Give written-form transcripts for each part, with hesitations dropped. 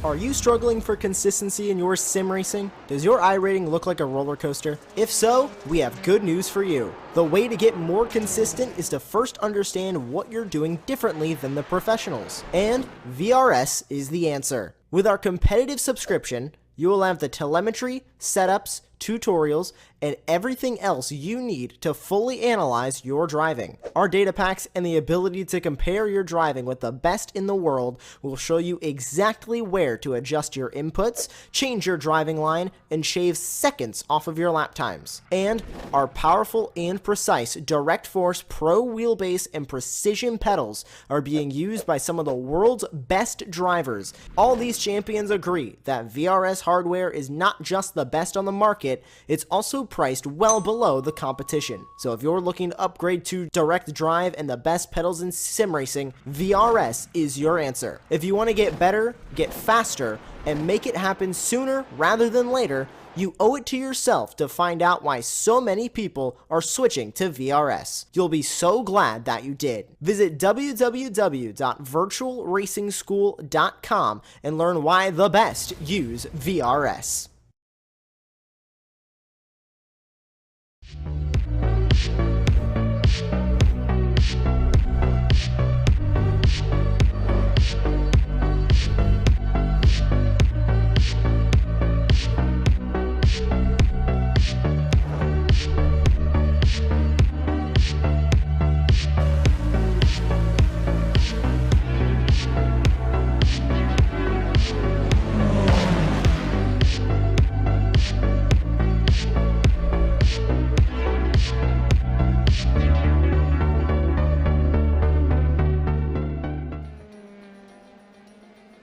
Are you struggling for consistency in your sim racing? Does your iRating look like a roller coaster? If so, we have good news for you. The way to get more consistent is to first understand what you're doing differently than the professionals. And VRS is the answer. With our competitive subscription, you will have the telemetry, setups, tutorials, and everything else you need to fully analyze your driving. Our data packs and the ability to compare your driving with the best in the world will show you exactly where to adjust your inputs, change your driving line, and shave seconds off of your lap times. And our powerful and precise Direct Force Pro wheelbase and precision pedals are being used by some of the world's best drivers. All these champions agree that VRS hardware is not just the best on the market, it's also priced well below the competition. So if you're looking to upgrade to direct drive and the best pedals in sim racing, VRS is your answer. If you want to get better, get faster, and make it happen sooner rather than later, you owe it to yourself to find out why so many people are switching to VRS. You'll be so glad that you did. Visit www.virtualracingschool.com and learn why the best use VRS.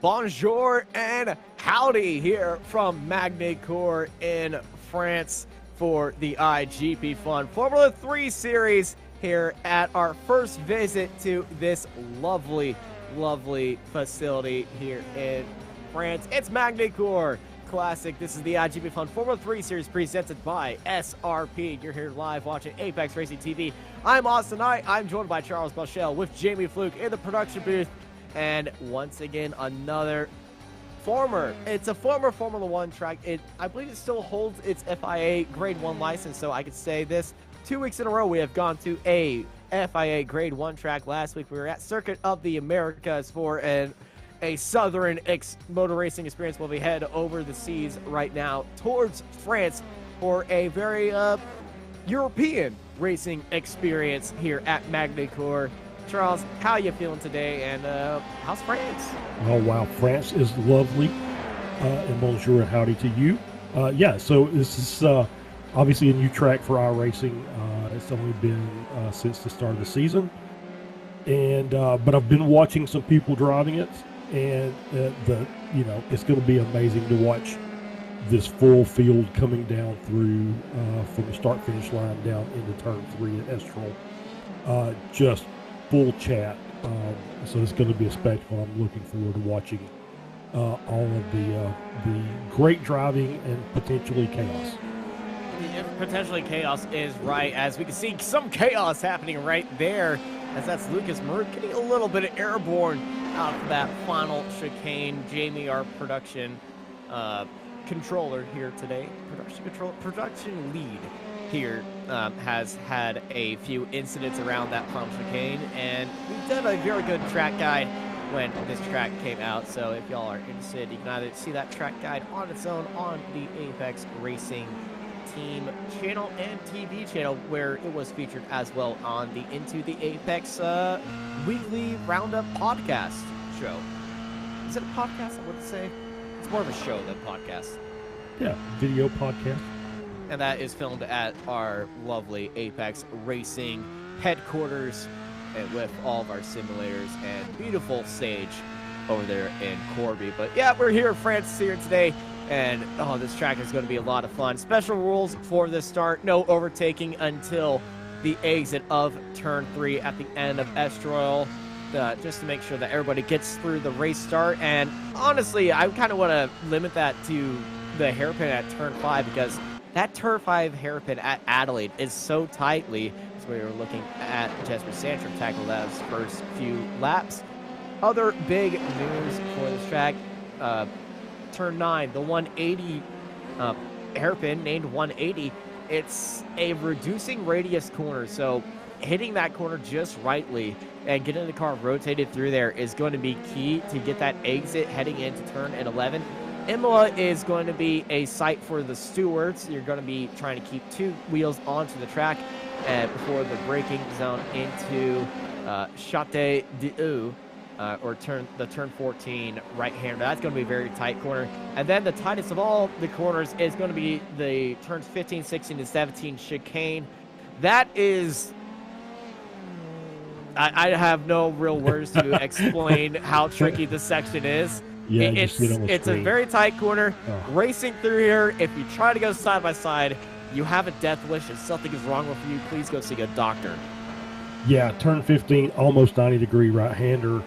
Bonjour and howdy here from Magny-Cours in France for the iGPFun Formula 3 series here at our first visit to this lovely, lovely facility here in France. It's Magny-Cours Classic. This is the iGPFun Formula 3 series presented by SRP. You're here live watching Apex Racing TV. I'm Austin Knight. I'm joined by Charles Belchelle with Jamie Fluke in the production booth. And once again, another it's a former Formula 1 track. I believe it still holds its FIA Grade 1 license, so I could say this. 2 weeks in a row, we have gone to a FIA Grade 1 track. Last week, we were at Circuit of the Americas for a Southern motor racing experience while we head over the seas right now towards France for a very European racing experience here at Magny-Cours. Charles, how are you feeling today, and how's France? Oh, wow. France is lovely, and bonjour and howdy to you. Yeah, so this is obviously a new track for iRacing. It's only been since the start of the season, and but I've been watching some people driving it, and it's going to be amazing to watch this full field coming down through from the start-finish line down into turn 3 at Estrel. Just full chat, so it's going to be a spectacle. I'm looking forward to watching all of the great driving and potentially chaos. Potentially chaos is right, as we can see some chaos happening right there, as that's Lucas Marut getting a little bit of airborne out of that final chicane. Jamie, our production controller here today, production lead here, has had a few incidents around that final chicane, and we've done a very good track guide when this track came out. So if y'all are interested, you can either see that track guide on its own on the Apex Racing Team channel and TV channel, where it was featured as well on the Into the Apex weekly roundup podcast show. Is it a podcast? I wouldn't say. It's more of a show than podcast. Yeah, video podcast. And that is filmed at our lovely Apex Racing headquarters, and with all of our simulators and beautiful stage over there in Corby. But yeah, we're here in France here today, and this track is going to be a lot of fun. Special rules for this start: no overtaking until the exit of turn 3 at the end of Estrel, just to make sure that everybody gets through the race start. And honestly, I kind of want to limit that to the hairpin at turn 5, because that turn 5 hairpin at Adelaide is so tightly. So we were looking at Jesper Sandstrom tackle those first few laps. Other big news for this track, turn 9, the 180 hairpin named 180. It's a reducing radius corner, so hitting that corner just rightly and getting the car rotated through there is going to be key to get that exit heading into turn 11. Imola is going to be a site for the stewards. You're going to be trying to keep 2 wheels onto the track before the braking zone into Château d'Eau, or turn 14 right-hander. That's going to be a very tight corner. And then the tightest of all the corners is going to be the turns 15, 16, and 17 chicane. That is... I have no real words to explain how tricky this section is. Yeah, it's a very tight corner. Oh. Racing through here, if you try to go side by side, you have a death wish. If something is wrong with you, please go see a doctor. Yeah, turn 15, almost 90-degree right-hander,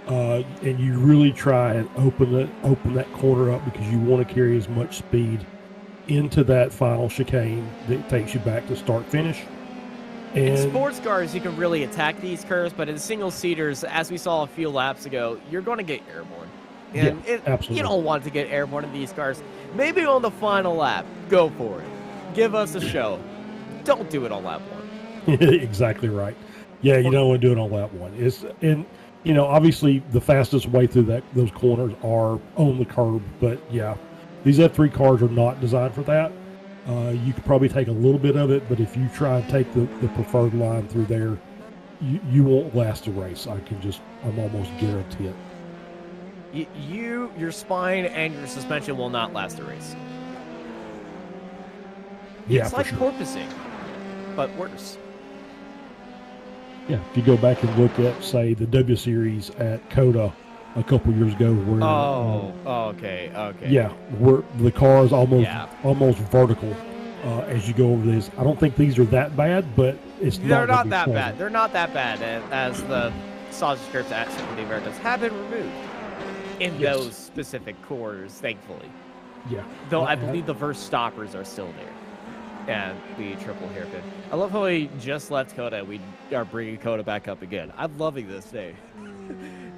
and you really try and open that corner up because you want to carry as much speed into that final chicane that takes you back to start-finish. In sports cars, you can really attack these curves, but in single-seaters, as we saw a few laps ago, you're going to get airborne. And yeah, absolutely. You don't want to get airborne in these cars. Maybe on the final lap, go for it. Give us a show. Don't do it on lap 1. Exactly right. Yeah, you don't want to do it on lap 1. Obviously the fastest way through those corners are on the curb, but yeah, these F3 cars are not designed for that. You could probably take a little bit of it, but if you try and take the preferred line through there, you won't last the race. I'm almost guarantee it. Your spine and your suspension will not last the race. Yeah, it's like sure. porpoising, but worse. Yeah, if you go back and look at, say, the W Series at COTA a couple years ago, where okay. Yeah, where the car is almost vertical as you go over this. I don't think these are that bad, but they're not that bad. They're not that bad, as the sausage scripts at SDK Gaming have been removed in those specific corners, thankfully. Yeah. Though I believe the verse stoppers are still there. And the triple hairpin. I love how we just left COTA. We are bringing COTA back up again. I'm loving this day.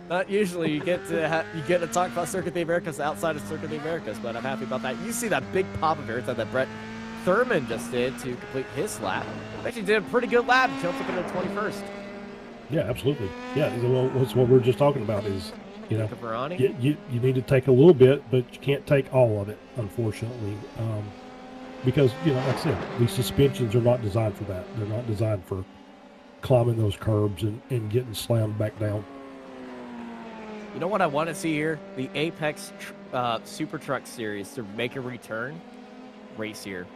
Not usually you get to talk about Circuit of the Americas outside of Circuit of the Americas, but I'm happy about that. You see that big pop of airtime that Brett Thurman just did to complete his lap. Actually did a pretty good lap. Jumped up into the 21st. Yeah, absolutely. Yeah, that's what we were just talking about. Is you need to take a little bit, but you can't take all of it, unfortunately. Because, like I said, these suspensions are not designed for that. They're not designed for climbing those curbs and getting slammed back down. You know what I want to see here? The Apex Super Truck Series to make a return race here.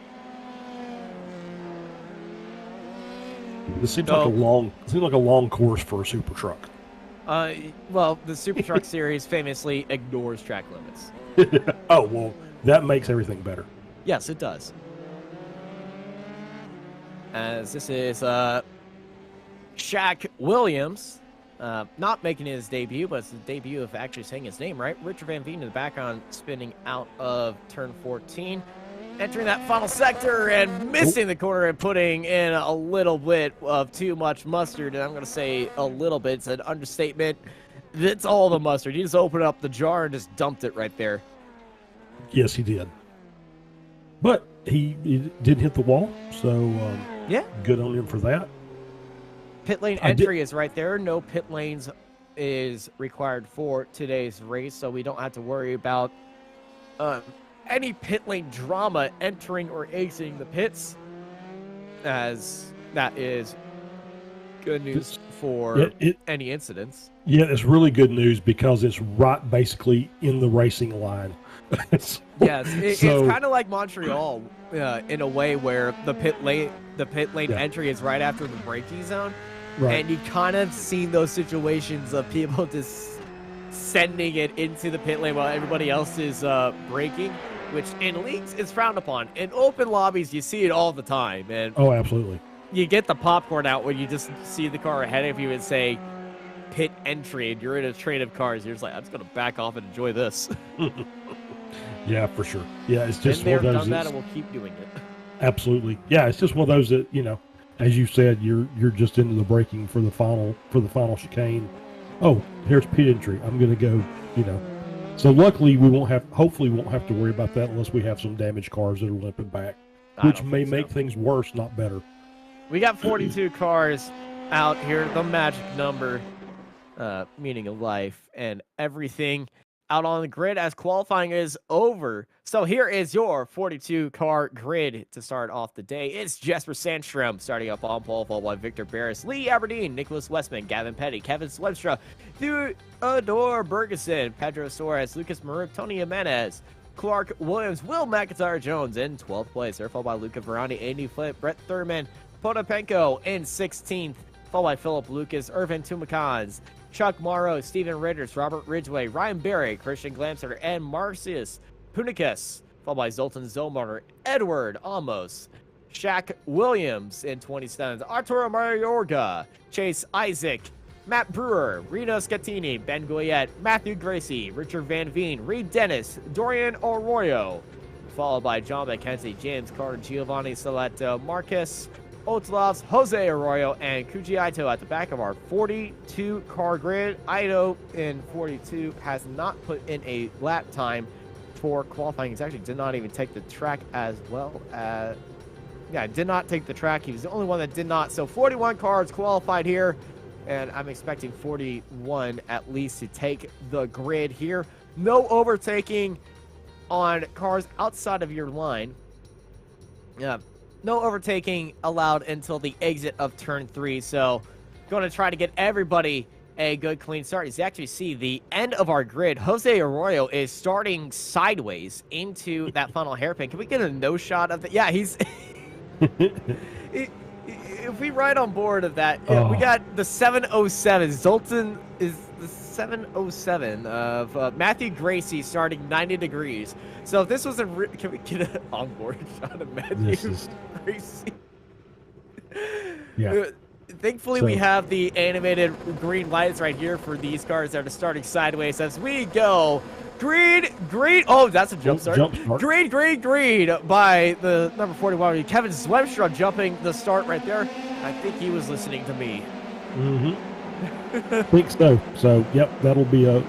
This seems like a long course for a super truck. Well, the Super Truck Series famously ignores track limits. Oh, well, that makes everything better. Yes, it does. As this is Shaq Williams, not making his debut, but it's the debut of actually saying his name right. Richard Van Veen in the background, spinning out of turn 14, entering that final sector and missing the corner and putting in a little bit of too much mustard. And I'm going to say a little bit. It's an understatement. That's all the mustard. He just opened up the jar and just dumped it right there. Yes, he did. But he didn't hit the wall, so yeah, good on him for that. Pit lane entry is right there. No pit lanes is required for today's race, so we don't have to worry about any pit lane drama entering or exiting the pits, as that is good news for any incidents. Yeah, it's really good news because it's right basically in the racing line. Yes, it's kind of like Montreal in a way where the pit lane entry is right after the braking zone, right. And you kind of seen those situations of people just sending it into the pit lane while everybody else is braking, which in leagues is frowned upon. In open lobbies, you see it all the time, and oh, absolutely. You get the popcorn out when you just see the car ahead of you and say pit entry, and you're in a train of cars. You're just like, I'm just gonna back off and enjoy this. Yeah, for sure. Yeah, it's just one of those. Done that, and we'll keep doing it. Absolutely. Yeah, it's just one of those that, as you said, you're just into the braking for the final chicane. Oh, here's pit entry. I'm gonna go, So luckily we won't have, hopefully we won't have to worry about that unless we have some damaged cars that are limping back, which may make things worse, not better. We got 42 cars out here, the magic number, meaning of life, and everything out on the grid as qualifying is over. So here is your 42-car grid to start off the day. It's Jesper Sandstrom starting up on pole, followed by Victor Barris, Lee Aberdeen, Nicholas Westman, Gavin Petty, Kevin Swebstra, Theodore Bergeson, Pedro Suarez, Lucas Maruk, Tony Jimenez, Clark Williams, Will McIntyre-Jones in 12th place. They're followed by Luca Verani, Andy Flint, Brett Thurman, Potapenko in 16th, followed by Philip Lucas, Irvin Tumakans, Chuck Morrow, Stephen Ridders, Robert Ridgway, Ryan Berry, Christian Glamser, and Marcius Punikas, followed by Zoltan Zolmarner, Edward Amos, Shaq Williams in 27th, Arturo Mayorga, Chase Isaac, Matt Brewer, Reno Scattini, Ben Goyette, Matthew Gracie, Richard Van Veen, Reed Dennis, Dorian Arroyo, followed by John McKenzie, James Carter, Giovanni Saletto, Marcus Otlovs, Jose Arroyo, and Kuji Aito at the back of our 42-car grid. Aito in 42 has not put in a lap time for qualifying. He actually did not even take the track as well. Did not take the track. He was the only one that did not. So 41 cars qualified here, and I'm expecting 41 at least to take the grid here. No overtaking on cars outside of your line. No overtaking allowed until the exit of turn 3. So going to try to get everybody a good clean start. As you actually see the end of our grid, Jose Arroyo is starting sideways into that final hairpin. Can we get a no shot of that? Yeah, he's if we ride on board of that, we got the 707. Zoltan is the 707 of Matthew Gracie starting 90 degrees. So if this was can we get an onboard shot of Matthew Gracie? Yeah. Thankfully, we have the animated green lights right here for these cars that are starting sideways as we go. Green. Oh, that's a jump start. Green by the number 41. Kevin Swemstra jumping the start right there. I think he was listening to me. Mm-hmm. I think so. So, yep, that'll be a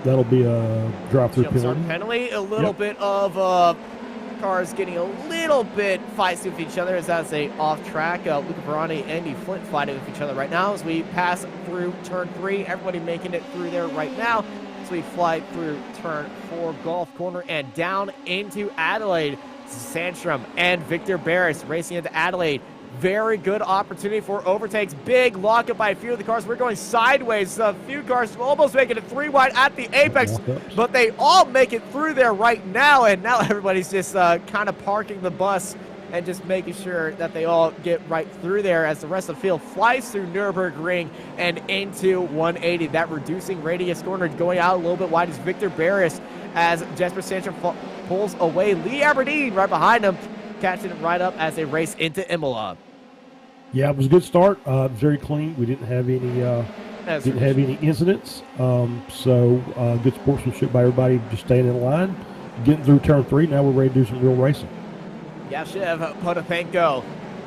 drive-through penalty. A little bit of cars getting a little bit feisty with each other as that's a off track. Luca Verani and Andy Flint fighting with each other right now as we pass through turn 3. Everybody making it through there right now. So we fly through turn 4 golf corner and down into Adelaide. Sandstrom and Victor Barris racing into Adelaide. Very good opportunity for overtakes. Big lockup by a few of the cars. We're going sideways. A few cars almost making it 3 wide at the apex, but they all make it through there right now. And now everybody's just kind of parking the bus and just making sure that they all get right through there as the rest of the field flies through Nürburgring and into 180. That reducing radius corner going out a little bit wide is Victor Barris as Jesper Sandstrom pulls away. Lee Aberdeen right behind him, catching it right up as they race into Imola. Yeah, it was a good start. Very clean. We didn't have any incidents. So good sportsmanship by everybody, just staying in line, getting through turn 3. Now we're ready to do some real racing. Yavshev Potapenko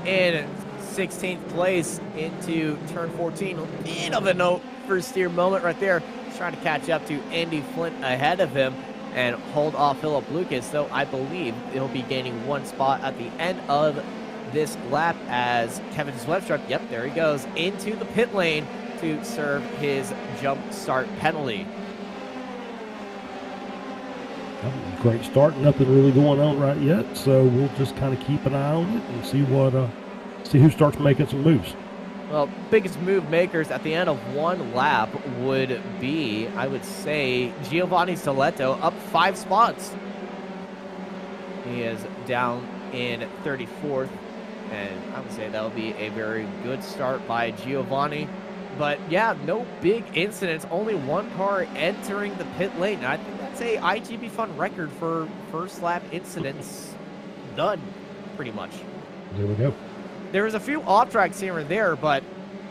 in 16th place into turn 14. A bit of a no first steer moment right there. He's trying to catch up to Andy Flint ahead of him and hold off Philip Lucas, though I believe he'll be gaining 1 spot at the end of this lap as Kevin Swebstruck, yep, there he goes, into the pit lane to serve his jump start penalty. Great start. Nothing really going on right yet, so we'll just kind of keep an eye on it and see who starts making some moves. Well, biggest move makers at the end of 1 lap would be, I would say, Giovanni Saletto up 5 spots. He is down in 34th, and I would say that would be a very good start by Giovanni. But yeah, no big incidents, only 1 car entering the pit lane. And I think that's a iGPFun record for first lap incidents. None, pretty much. There we go. There was a few off tracks here and there, but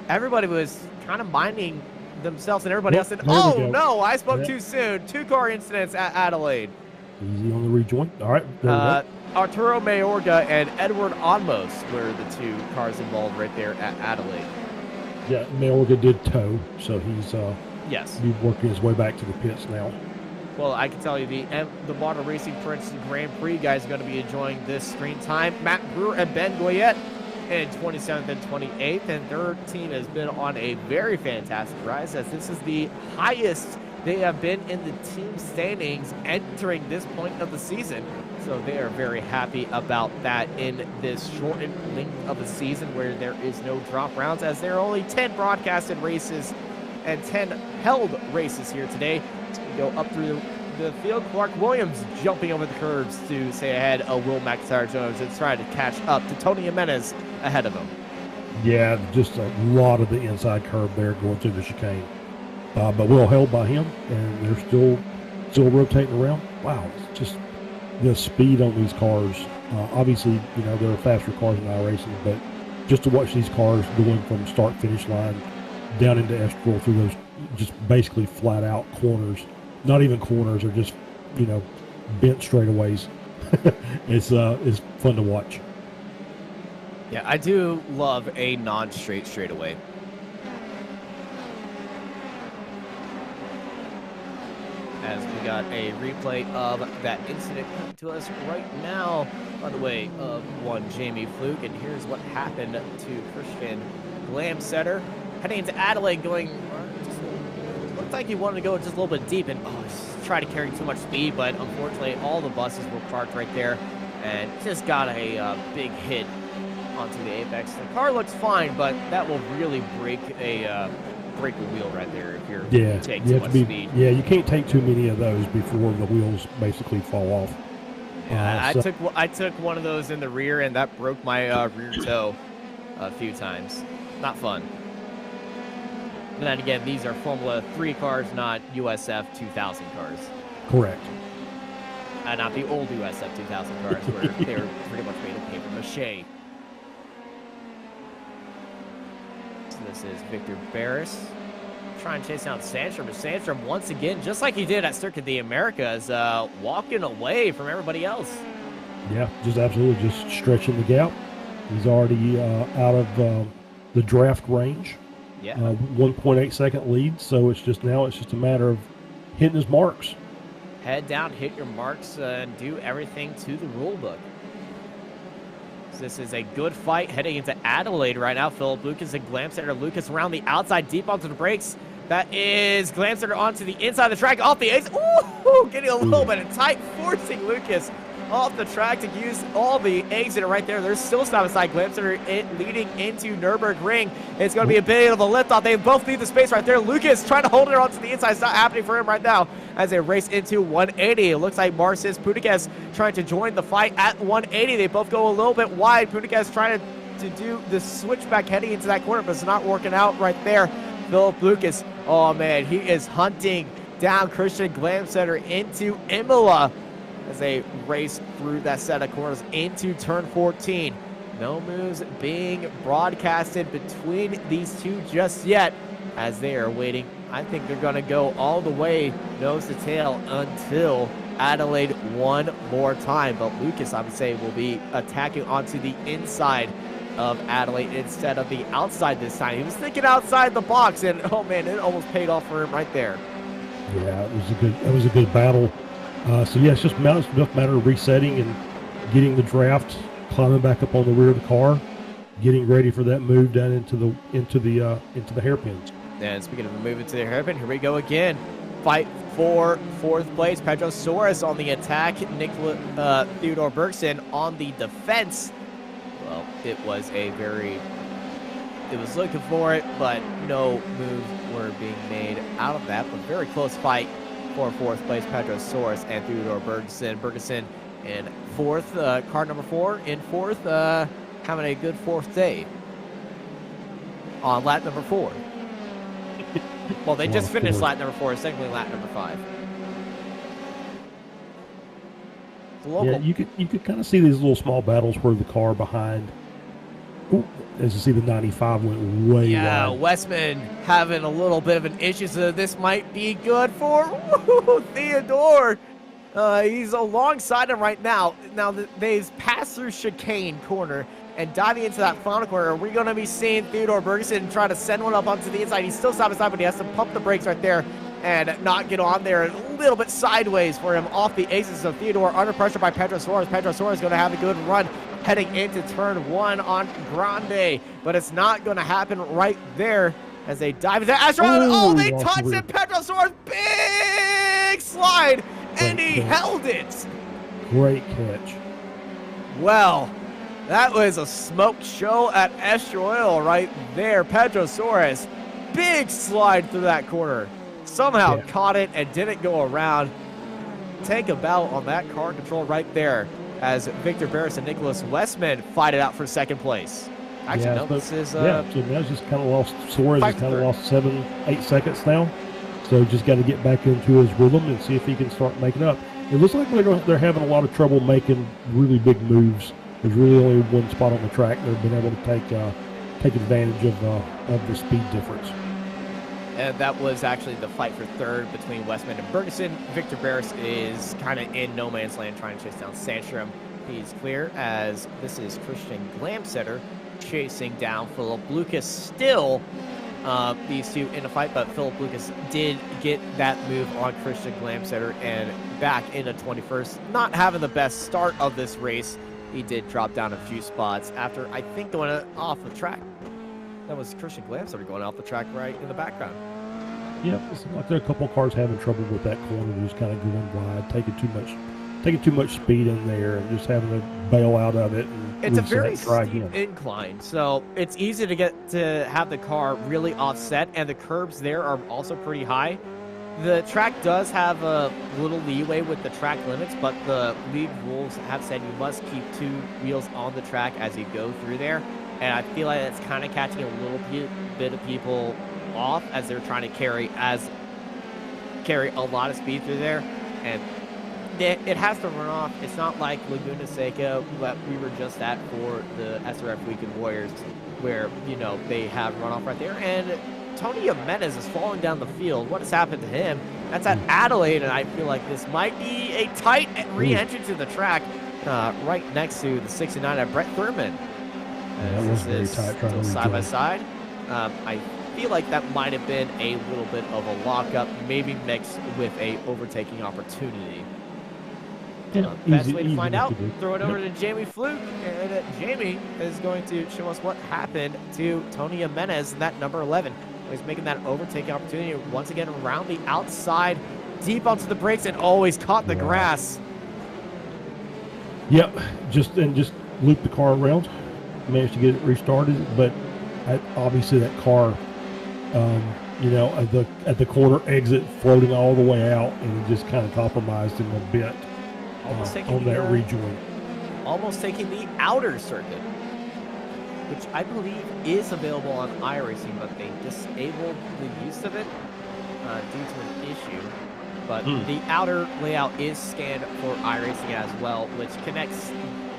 everybody was kind of minding themselves, and everybody else said, oh no, I spoke too soon. 2 car incidents at Adelaide. Easy on the rejoin. All right. Arturo Mayorga and Edward Onmos were the 2 cars involved right there at Adelaide. Yeah, Mayorga did tow, so he's yes, working his way back to the pits now. Well, I can tell you the Model Racing Prince Grand Prix guys are going to be enjoying this screen time. Matt Brewer and Ben Goyette in 27th and 28th, and their team has been on a very fantastic rise, as this is the highest they have been in the team standings entering this point of the season. So they are very happy about that in this shortened length of the season where there is no drop rounds, as there are only 10 broadcasted races and 10 held races here today. We go up through the field. Clark Williams jumping over the curves to stay ahead of Will McIntyre-Jones and trying to catch up to Tony Jimenez ahead of him. Yeah, just a lot of the inside curve there going through the chicane. But well held by him, and they're still rotating around. Wow, it's just the speed on these cars. Obviously, you know, there are faster cars in iRacing, but just to watch these cars going from start-finish line down into Estrel through those just basically flat-out corners, not even corners, or just, you know, bent straightaways. It's fun to watch. Yeah, I do love a non-straight straightaway. As we got a replay of that incident coming to us right now, by the way, of one Jamie Fluke. And here's what happened to Christian Glamsetter. Heading into Adelaide, going, looked like he wanted to go just a little bit deep and just try to carry too much speed, but unfortunately all the buses were parked right there and just got a big hit onto the apex. The car looks fine, but that will really break a wheel right there if you take too much speed. Yeah, you can't take too many of those before the wheels basically fall off. Yeah, I took one of those in the rear, and that broke my rear toe a few times. Not fun. And then again, these are Formula 3 cars, not USF 2000 cars. Correct. Not the old USF 2000 cars where they're pretty much made of paper mache. So this is Victor Barris trying to chase down Sandstrom, but Sandstrom once again, just like he did at Circuit of the Americas, walking away from everybody else. Yeah, just absolutely just stretching the gap. He's already out of the draft range. Yeah. 1.8 second lead, so it's just a matter of hitting his marks. Head down, hit your marks, and do everything to the rule book. So this is a good fight heading into Adelaide right now. Philip Lucas and Glamsetter. Lucas around the outside, deep onto the brakes. That is Glamsetter onto the inside of the track, off the eggs. Ooh, getting a little bit of tight, forcing Lucas off the track to use all the exit right there. There's still stop aside Glamsetter leading into Nürburgring. It's going to be a bit of a lift off. They both need the space right there. Lucas trying to hold it onto the inside. It's not happening for him right now as they race into 180. It looks like Marcis Pudikas trying to join the fight at 180. They both go a little bit wide. Pudikas trying to do the switchback heading into that corner, but it's not working out right there. Philip Lucas, oh man, he is hunting down Christian Glamsetter into Imola as they race through that set of corners into turn 14. No moves being broadcasted between these two just yet as they are waiting. I think they're going to go all the way nose to tail until Adelaide one more time. But Lucas, I would say, will be attacking onto the inside of Adelaide instead of the outside this time. He was thinking outside the box, and oh man, it almost paid off for him right there. Yeah, it was a good battle. So yeah, it's just a matter of resetting and getting the draft, climbing back up on the rear of the car, getting ready for that move down into the hairpins. And speaking of moving to the hairpin, here we go again. Fight for fourth place. Pedro Soares on the attack. Theodore Bergson on the defense. Well, it was looking for it, but no moves were being made out of that. But very close fight for fourth place, Pedro Soares and Theodore Bergson. Bergson in fourth, car number 4 in fourth, having a good fourth day on lap number 4. Well, they just finished lap number 4, technically lap number 5. Yeah, you could kind of see these little small battles where the car behind, as you see, the 95 went way wide. Westman having a little bit of an issue, so this might be good for Theodore. He's alongside him right now. Now they've passed through chicane corner and diving into that final corner. Are we going to be seeing Theodore Bergson try to send one up onto the inside? He's still side by side, but he has to pump the brakes right there and not get on there. A little bit sideways for him off the exits. So Theodore under pressure by Pedro Suarez. Pedro Suarez going to have a good run heading into turn 1 on Grande, but it's not going to happen right there as they dive into Astro. Oh, they touched it. Pedro Suarez, big slide, and he held it. Great catch. Well, that was a smoked show at Estoril right there. Pedro Suarez, big slide through that corner. Somehow caught it and didn't go around. Take a bow on that car control right there as Victor Barris and Nicholas Westman fight it out for second place. Actually, no, this is... so now just kind of lost, Suarez has kind of lost 7-8 seconds now. So just got to get back into his rhythm and see if he can start making up. It looks like they're having a lot of trouble making really big moves. There's really only one spot on the track they've been able to take advantage of the speed difference. And that was actually the fight for third between Westman and Bergeson. Victor Barris is kind of in no man's land trying to chase down Sandstrom. He's clear as this is Christian Glamsetter chasing down Philip Lucas. Still, these two in a fight, but Philip Lucas did get that move on Christian Glamsetter and back into 21st. Not having the best start of this race. He did drop down a few spots after, I think, going off the track. That was Christian Glamsetter going off the track right in the background. Yeah, it seems like there are a couple of cars having trouble with that corner, just kind of going wide, taking too much speed in there, and just having to bail out of it. And it's a very steep incline, so it's easy to have the car really offset, and the curbs there are also pretty high. The track does have a little leeway with the track limits, but the league rules have said you must keep 2 wheels on the track as you go through there. And I feel like it's kind of catching a little bit of people off as they're trying to carry a lot of speed through there. And it has to run off. It's not like Laguna Seca that we were just at for the SRF Weekend Warriors, where, you know, they have runoff right there. And Tony Jimenez is falling down the field. What has happened to him? That's at Adelaide, and I feel like this might be a tight re-entry to the track right next to the 69 at Brett Thurman. That was very tight, trying to side by side. I feel like that might have been a little bit of a lockup, maybe mixed with a overtaking opportunity. Best way to find out, throw it over to Jamie Fluke, and Jamie is going to show us what happened to Tony Jimenez in that number 11. He's making that overtaking opportunity once again around the outside, deep onto the brakes, and always caught the grass. Yep, just loop the car around. Managed to get it restarted, but obviously that car, you know, at the corner exit, floating all the way out, and it just kind of compromised him a bit on that rejoin. Almost taking the outer circuit, which I believe is available on iRacing, but they disabled the use of it due to an issue. But the outer layout is scanned for iRacing as well, which connects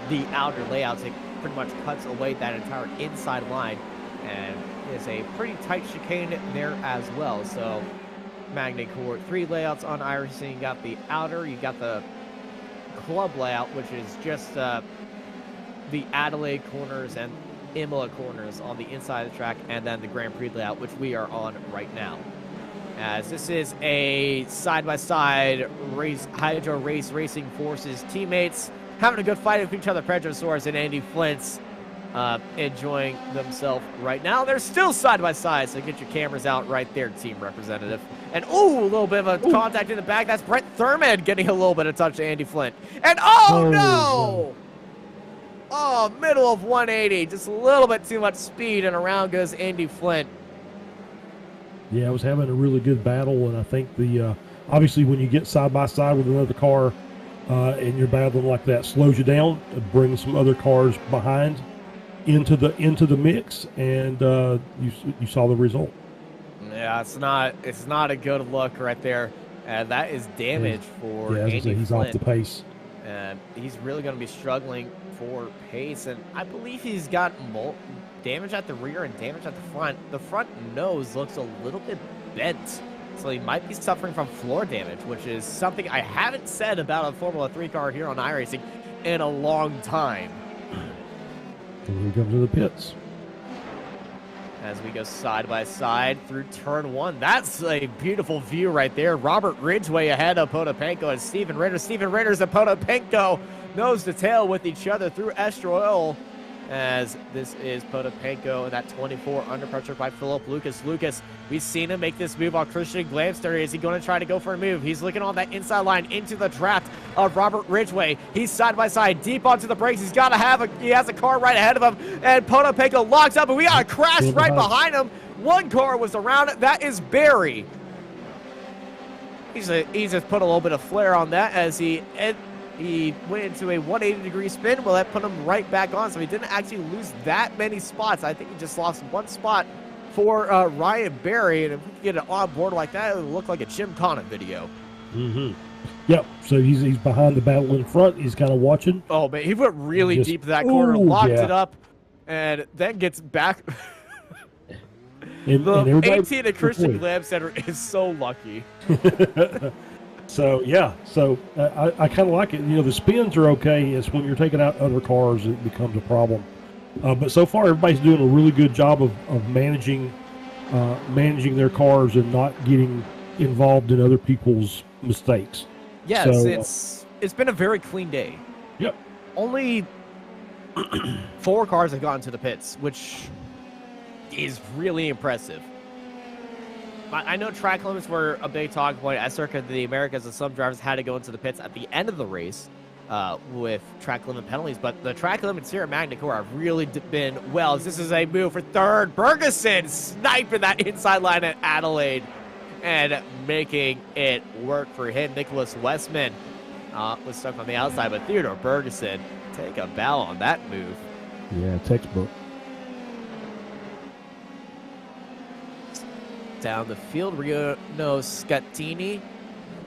the outer layouts. It pretty much cuts away that entire inside line, and is a pretty tight chicane there as well. So Magny-Cours 3 layouts on iRacing. You got the outer, you got the club layout, which is just the Adelaide corners and Imola corners on the inside of the track, and then the Grand Prix layout, which we are on right now. As this is a side-by-side race, Hydro Race Racing Forces teammates having a good fight with each other. Pedro Suarez and Andy Flint's enjoying themselves right now. They're still side-by-side, so get your cameras out right there, team representative. And, ooh, a little bit of a contact in the back. That's Brett Thurman getting a little bit of touch to Andy Flint. And, oh, no! Oh, middle of 180. Just a little bit too much speed, and around goes Andy Flint. Yeah, I was having a really good battle, and I think obviously when you get side-by-side with another car and you're battling like that, slows you down, brings some other cars behind into the mix, and you saw the result. Yeah, it's not a good look right there. That is damage for Andy Flint. He's off the pace. And he's really going to be struggling for pace, and I believe he's got damage at the rear and damage at the front. The front nose looks a little bit bent, so he might be suffering from floor damage, which is something I haven't said about a Formula 3 car here on iRacing in a long time. And here comes to the pits. as we go side by side through turn 1. That's a beautiful view right there. Robert Ridgway ahead of Potapenko and Steven Ritter. Steven Ritters and Potapenko nose to tail with each other through Estoril, as this is Potapenko and that 24 under pressure by Philip Lucas. Lucas, we've seen him make this move on Christian Glamster. Is he going to try to go for a move? He's looking on that inside line into the draft of Robert Ridgway. He's side by side, deep onto the brakes. He has a car right ahead of him, and Potapenko locks up, and we got a crash right behind him. One car was around it. That is Barry. He's just put a little bit of flair on that as he went into a 180-degree spin. Well, that put him right back on, so he didn't actually lose that many spots. I think he just lost one spot for Ryan Barry, and if we could get it on board like that, it would look like a Jim Conant video. Yep, so he's behind the battle in front. He's kind of watching. Oh, man, he went really deep to that corner, locked it up, and then gets back. and 18 at Christian Glam Center is so lucky. So, yeah, I kind of like it. You know, the spins are okay. It's when you're taking out other cars it becomes a problem. But so far, everybody's doing a really good job of managing their cars and not getting involved in other people's mistakes. Yes, it's been a very clean day. Yep. Only 4 cars have gone to the pits, which is really impressive. I know track limits were a big talking point at Circuit of the Americas, and some drivers had to go into the pits at the end of the race with track limit penalties, but the track limits here at Magny-Cours have really been well. This is a move for third. Bergeson sniping that inside line at Adelaide and making it work for him. Nicholas Westman was stuck on the outside, but Theodore Bergeson take a bow on that move. Yeah, textbook. Down the field, Rio Scattini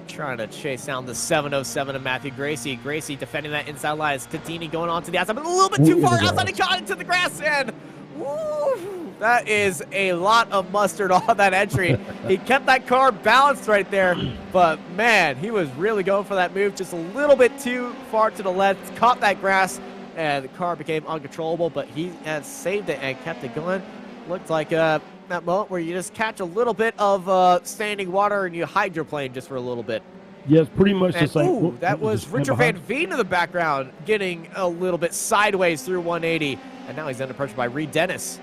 trying to chase down the 707 of Matthew Gracie. Gracie defending that inside line. Scattini going on to the outside, but a little bit too far outside. He got into the grass, and woo, that is a lot of mustard on that entry. He kept that car balanced right there, but man, he was really going for that move just a little bit too far to the left. Caught that grass, and the car became uncontrollable, but he has saved it and kept it going. Looked like that moment where you just catch a little bit of standing water and you hydroplane just for a little bit. Yeah, it's pretty much the same. Ooh, that was Richard Van Veen in the background getting a little bit sideways through 180, and now he's under pressure by Reed Dennis.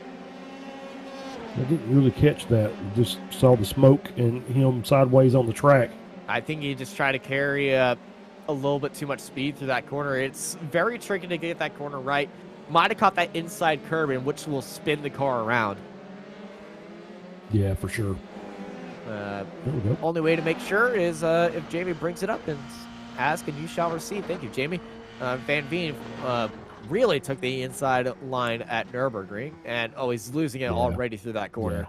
I didn't really catch that. Just saw the smoke and him sideways on the track. I think he just tried to carry a little bit too much speed through that corner. It's very tricky to get that corner right. Might have caught that inside curb, in which will spin the car around. Yeah, for sure. Only way to make sure is if Jamie brings it up and ask, and you shall receive. Thank you, Jamie. Van Veen really took the inside line at Nürburgring, and he's losing it already through that corner.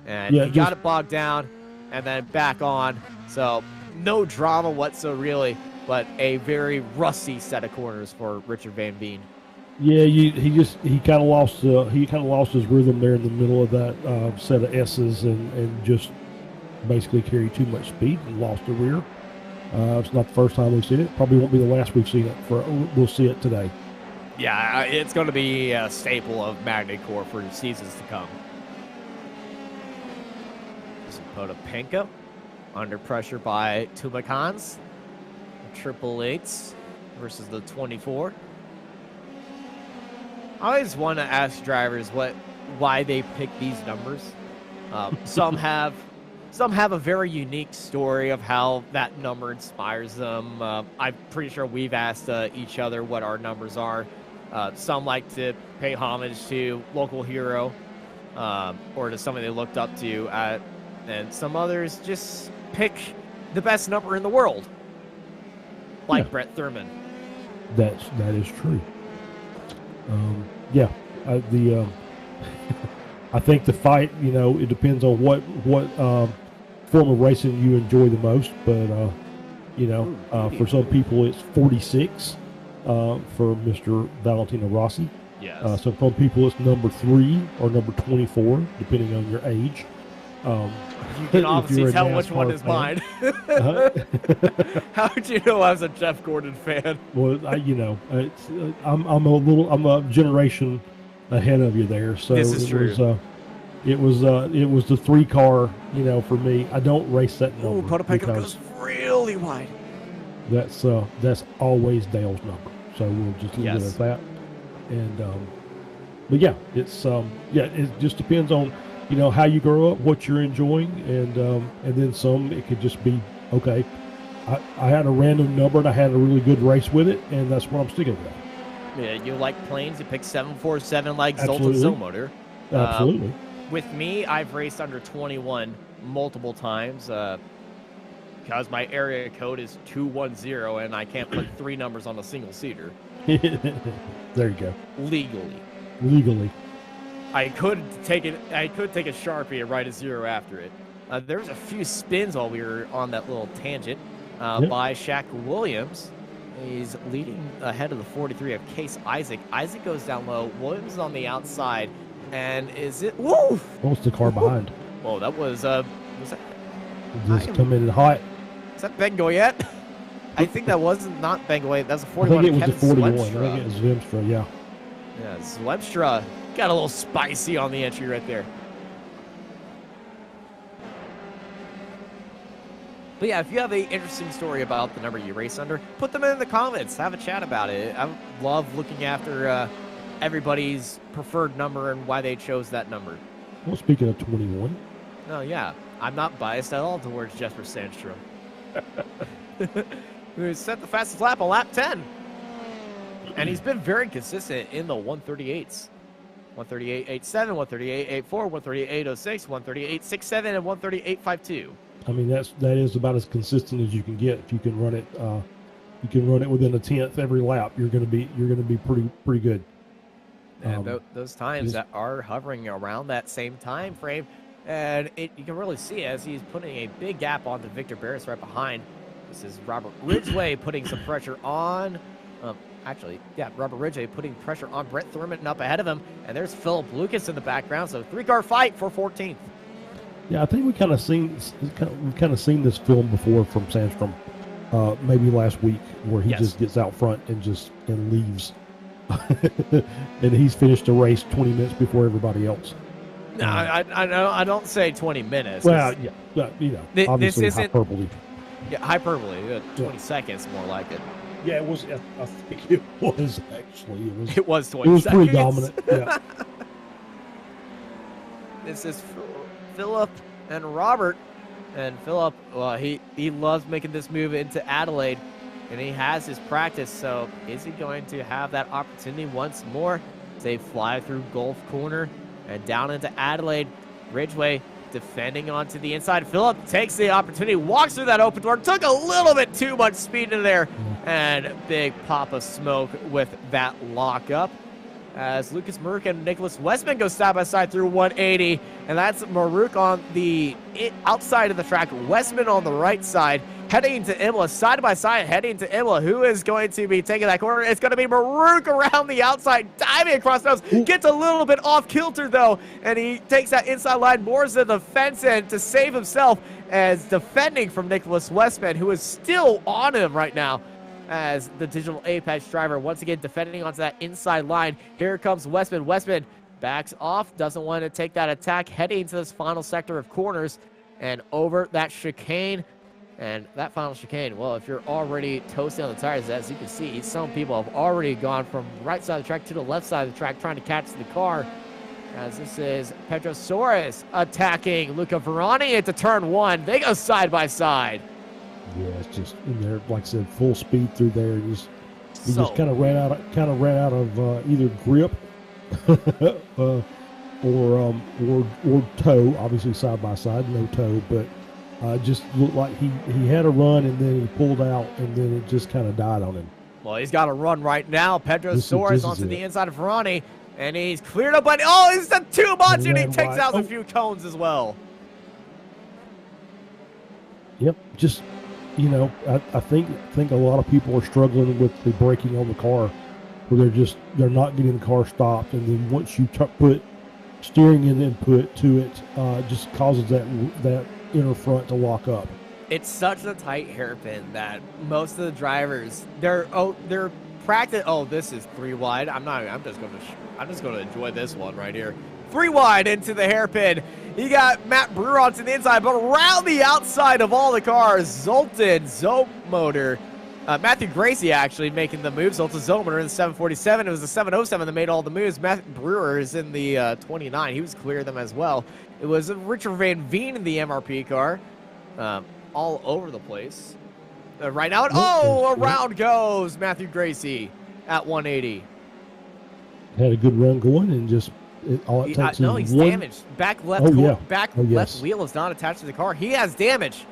Yeah. And he got it bogged down and then back on. So no drama whatsoever, really, but a very rusty set of corners for Richard Van Veen. Yeah, he kind of lost his rhythm there in the middle of that set of S's and just basically carried too much speed and lost the rear. It's not the first time we've seen it. Probably won't be the last we've seen it. We'll see it today. Yeah, it's going to be a staple of Magny-Cours for seasons to come. This is Potapenko under pressure by Tumakans. Triple 8s versus the 24. I always want to ask drivers why they pick these numbers. Some have a very unique story of how that number inspires them. I'm pretty sure we've asked each other what our numbers are. Some like to pay homage to local hero or to somebody they looked up to, and some others just pick the best number in the world, like Brett Thurman. That is true. I think the fight, it depends on what form of racing you enjoy the most. But for some people it's 46 for Mr. Valentino Rossi. Yes. So some people it's number 3 or number 24, depending on your age. You can obviously tell which one is mine. How would you know I was a Jeff Gordon fan? Well, I'm a generation ahead of you there. So this is true. It was the 3-car, for me. I don't race that number. Ooh, Potopeca goes really wide. That's always Dale's number. So we'll just leave it at that. And but yeah, it's it just depends on how you grow up, what you're enjoying, and then some. It could just be okay. I had a random number and I had a really good race with it, and that's what I'm sticking with. Yeah, you like planes? You pick 747 like Absolutely. Zoltan Zomotor. Absolutely. With me, I've raced under 21 multiple times because my area code is 210, and I can't put 3 numbers on a single seater. There you go. Legally. I could take a Sharpie and write a 0 after it. There was a few spins while we were on that little tangent by Shaq Williams. He's leading ahead of the 43 of Case Isaac. Isaac goes down low. Williams is on the outside. And is it? Woo! What's the car behind? Oh, that was that? Just coming in hot. Is that Ben Goyette? I think that wasn't not Ben Goyette. That was a 41. I think it was the 41. Zwemstra. I think it was Zwemstra, yeah. Yeah, Zwemstra got a little spicy on the entry right there. But yeah, if you have an interesting story about the number you race under, put them in the comments. Have a chat about it. I love looking after everybody's preferred number and why they chose that number. Well, speaking of 21. Oh, yeah. I'm not biased at all towards Jesper Sandstrom. Who set the fastest lap on lap 10. And he's been very consistent in the 138s. 138.87, 138.84, 138.06, 138.67, and 138.52. I mean, that is about as consistent as you can get. If you can run it, within a tenth every lap. You're going to be pretty good. And those times that are hovering around that same time frame, and you can really see as he's putting a big gap onto Victor Barris right behind. This is Robert Ridgway putting some pressure on. Robert Ridgway putting pressure on Brett Thurman up ahead of him, and there's Philip Lucas in the background. So 3-car fight for 14th. Yeah, I think we've kind of seen this film before from Sandstrom, maybe last week, where he just gets out front and leaves. And he's finished the race 20 minutes before everybody else. No, I don't say 20 minutes. Well, obviously this hyperbole. Yeah, hyperbole. 20 seconds, more like it. Yeah, it was. I think it was actually. It was 20 seconds. It was pretty dominant. Yeah. This is Philip and Robert. And Philip, well, he loves making this move into Adelaide. And he has his practice, so is he going to have that opportunity once more? They fly through Gulf Corner and down into Adelaide. Ridgway defending onto the inside. Philip takes the opportunity, walks through that open door, took a little bit too much speed in there, and big pop of smoke with that lockup. As Lucas Maruk and Nicholas Westman go side by side through 180, and that's Maruk on the outside of the track, Westman on the right side, heading to Imola, side by side, heading to Imola. Who is going to be taking that corner? It's going to be Maruk around the outside, diving across those. Gets a little bit off kilter, though, and he takes that inside line, moors to the fence end to save himself as defending from Nicholas Westman, who is still on him right now. As the Digital Apex driver once again defending onto that inside line. Here comes Westman. Westman backs off, doesn't want to take that attack, heading to this final sector of corners and over that chicane. And that final chicane, well, if you're already toasting on the tires, as you can see, some people have already gone from right side of the track to the left side of the track trying to catch the car. As this is Pedro Soares attacking Luca Verani into turn 1. They go side by side. Yeah, it's just in there, like I said, full speed through there. He just kind of ran out of either grip or toe. Obviously side by side, no toe, but just looked like he had a run and then he pulled out and then it just kind of died on him. Well, he's got a run right now. Pedro Soares onto the inside of Ferrani, and he's cleared up, but he's done too much, and he takes out a few cones as well. Yep, just. I think a lot of people are struggling with the braking on the car, where they're not getting the car stopped, and then once you put steering and input to it, just causes that inner front to lock up. It's such a tight hairpin that most of the drivers they're practice. Oh, this is 3 wide. I'm just going to enjoy this one right here. 3 wide into the hairpin. You got Matt Brewer onto the inside, but around the outside of all the cars, Zoltan Zomotor. Matthew Gracie actually making the move. Zoltan Zomotor in the 747. It was the 707 that made all the moves. Matt Brewer is in the 29. He was clear them as well. It was Richard Van Veen in the MRP car. All over the place. Right now, around goes Matthew Gracie at 180. Had a good run going and just all it takes no, is he's one. damaged. Back left, left wheel is not attached to the car. He has damage.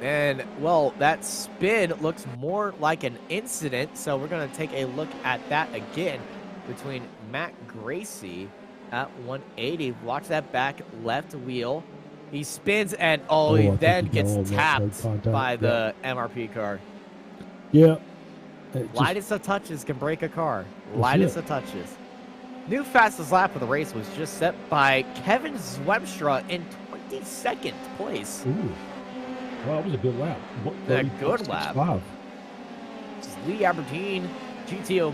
And, well, that spin looks more like an incident, so we're going to take a look at that again between Matt Gracie at 180. Watch that back left wheel. He spins, and, he then gets tapped by the MRP car. Yeah. Lightest of touches can break a car. Lightest of touches. New fastest lap of the race was just set by Kevin Zwemstra in 22nd place. Ooh. Well, that was a good lap. A good lap. This is Lee Aberdeen, GT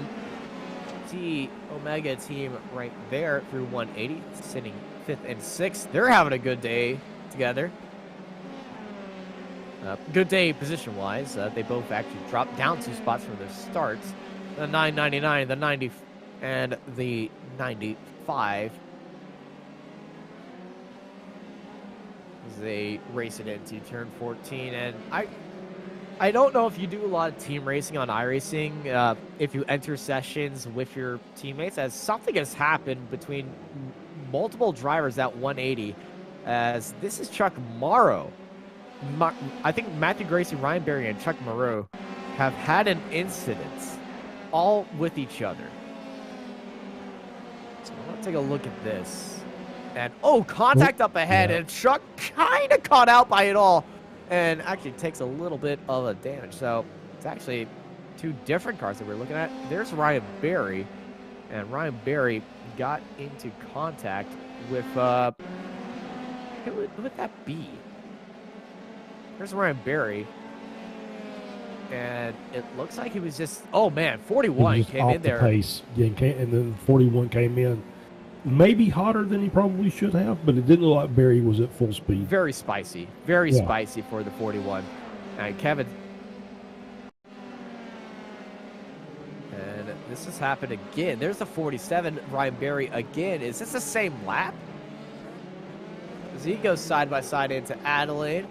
Omega team right there through 180, sitting 5th and 6th. They're having a good day together. Good day position-wise. They both actually dropped down 2 spots from their starts. The 999, the 90, and the 95. As they race it into turn 14. And I don't know if you do a lot of team racing on iRacing, if you enter sessions with your teammates, as something has happened between multiple drivers at 180, as this is Chuck Morrow. I think Matthew Gracie, Ryan Berry, and Chuck Moreau have had an incident all with each other. So I want to take a look at this. And, contact up ahead, and Chuck kind of caught out by it all and actually takes a little bit of a damage. So it's actually 2 different cars that we're looking at. There's Ryan Berry, and Ryan Berry got into contact with, who would that be? There's Ryan Berry, and it looks like he was just, 41 came in there. Pace. Yeah, and then 41 came in. Maybe hotter than he probably should have, but it didn't look like Berry was at full speed. Very spicy. Very spicy for the 41. And Kevin. And this has happened again. There's the 47, Ryan Berry again. Is this the same lap? As he goes side by side into Adelaide.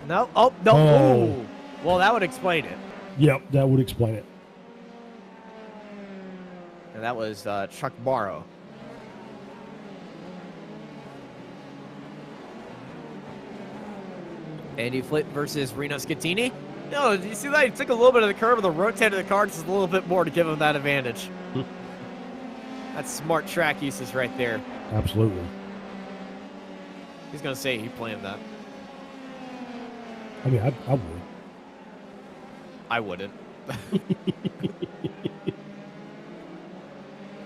No. No. Oh. Well, that would explain it. Yep, that would explain it. And that was Chuck Morrow. Andy Flitt versus Reno Scattini. No, do you see that? He took a little bit of the curve of the rotated the car just a little bit more to give him that advantage. That's smart track uses right there. Absolutely. He's going to say he planned that. I mean, I would. I wouldn't.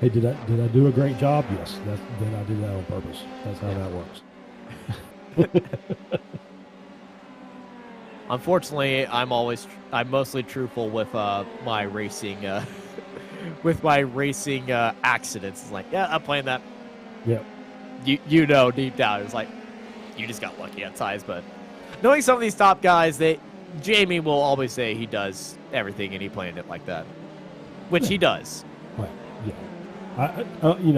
Hey, did I do a great job? Yes. Then I did that on purpose. That's how that works. Unfortunately, I'm mostly truthful with my racing accidents. It's like, yeah, I'm playing that. Yep. You know deep down, it's like you just got lucky at ties. But knowing some of these top guys, Jamie will always say he does everything and he planned it like that, which he does. Well, yeah.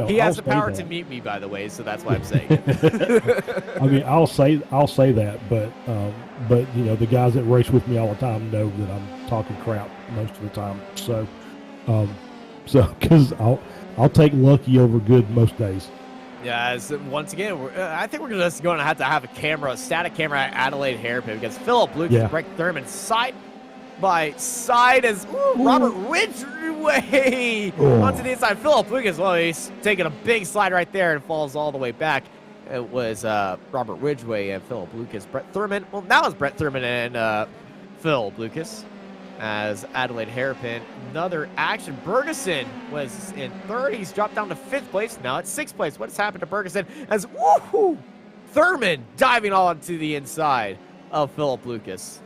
He has the power to meet me, by the way, so that's why I'm saying it. I mean, I'll say that, but the guys that race with me all the time know that I'm talking crap most of the time. So because I'll take lucky over good most days. Yeah, once again, I think we're just going to have a static camera at Adelaide Hairpin, because Philip Lucas and Brett Thurman side by side as Robert Ridgway onto the inside. Philip Lucas, he's taking a big slide right there and falls all the way back. It was Robert Ridgway and Philip Lucas. Brett Thurman, that was Brett Thurman and Philip Lucas as Adelaide Hairpin. Another action. Bergeson was in third. He's dropped down to 5th place. Now it's 6th place. What has happened to Bergeson as Thurman diving onto the inside of Philip Lucas.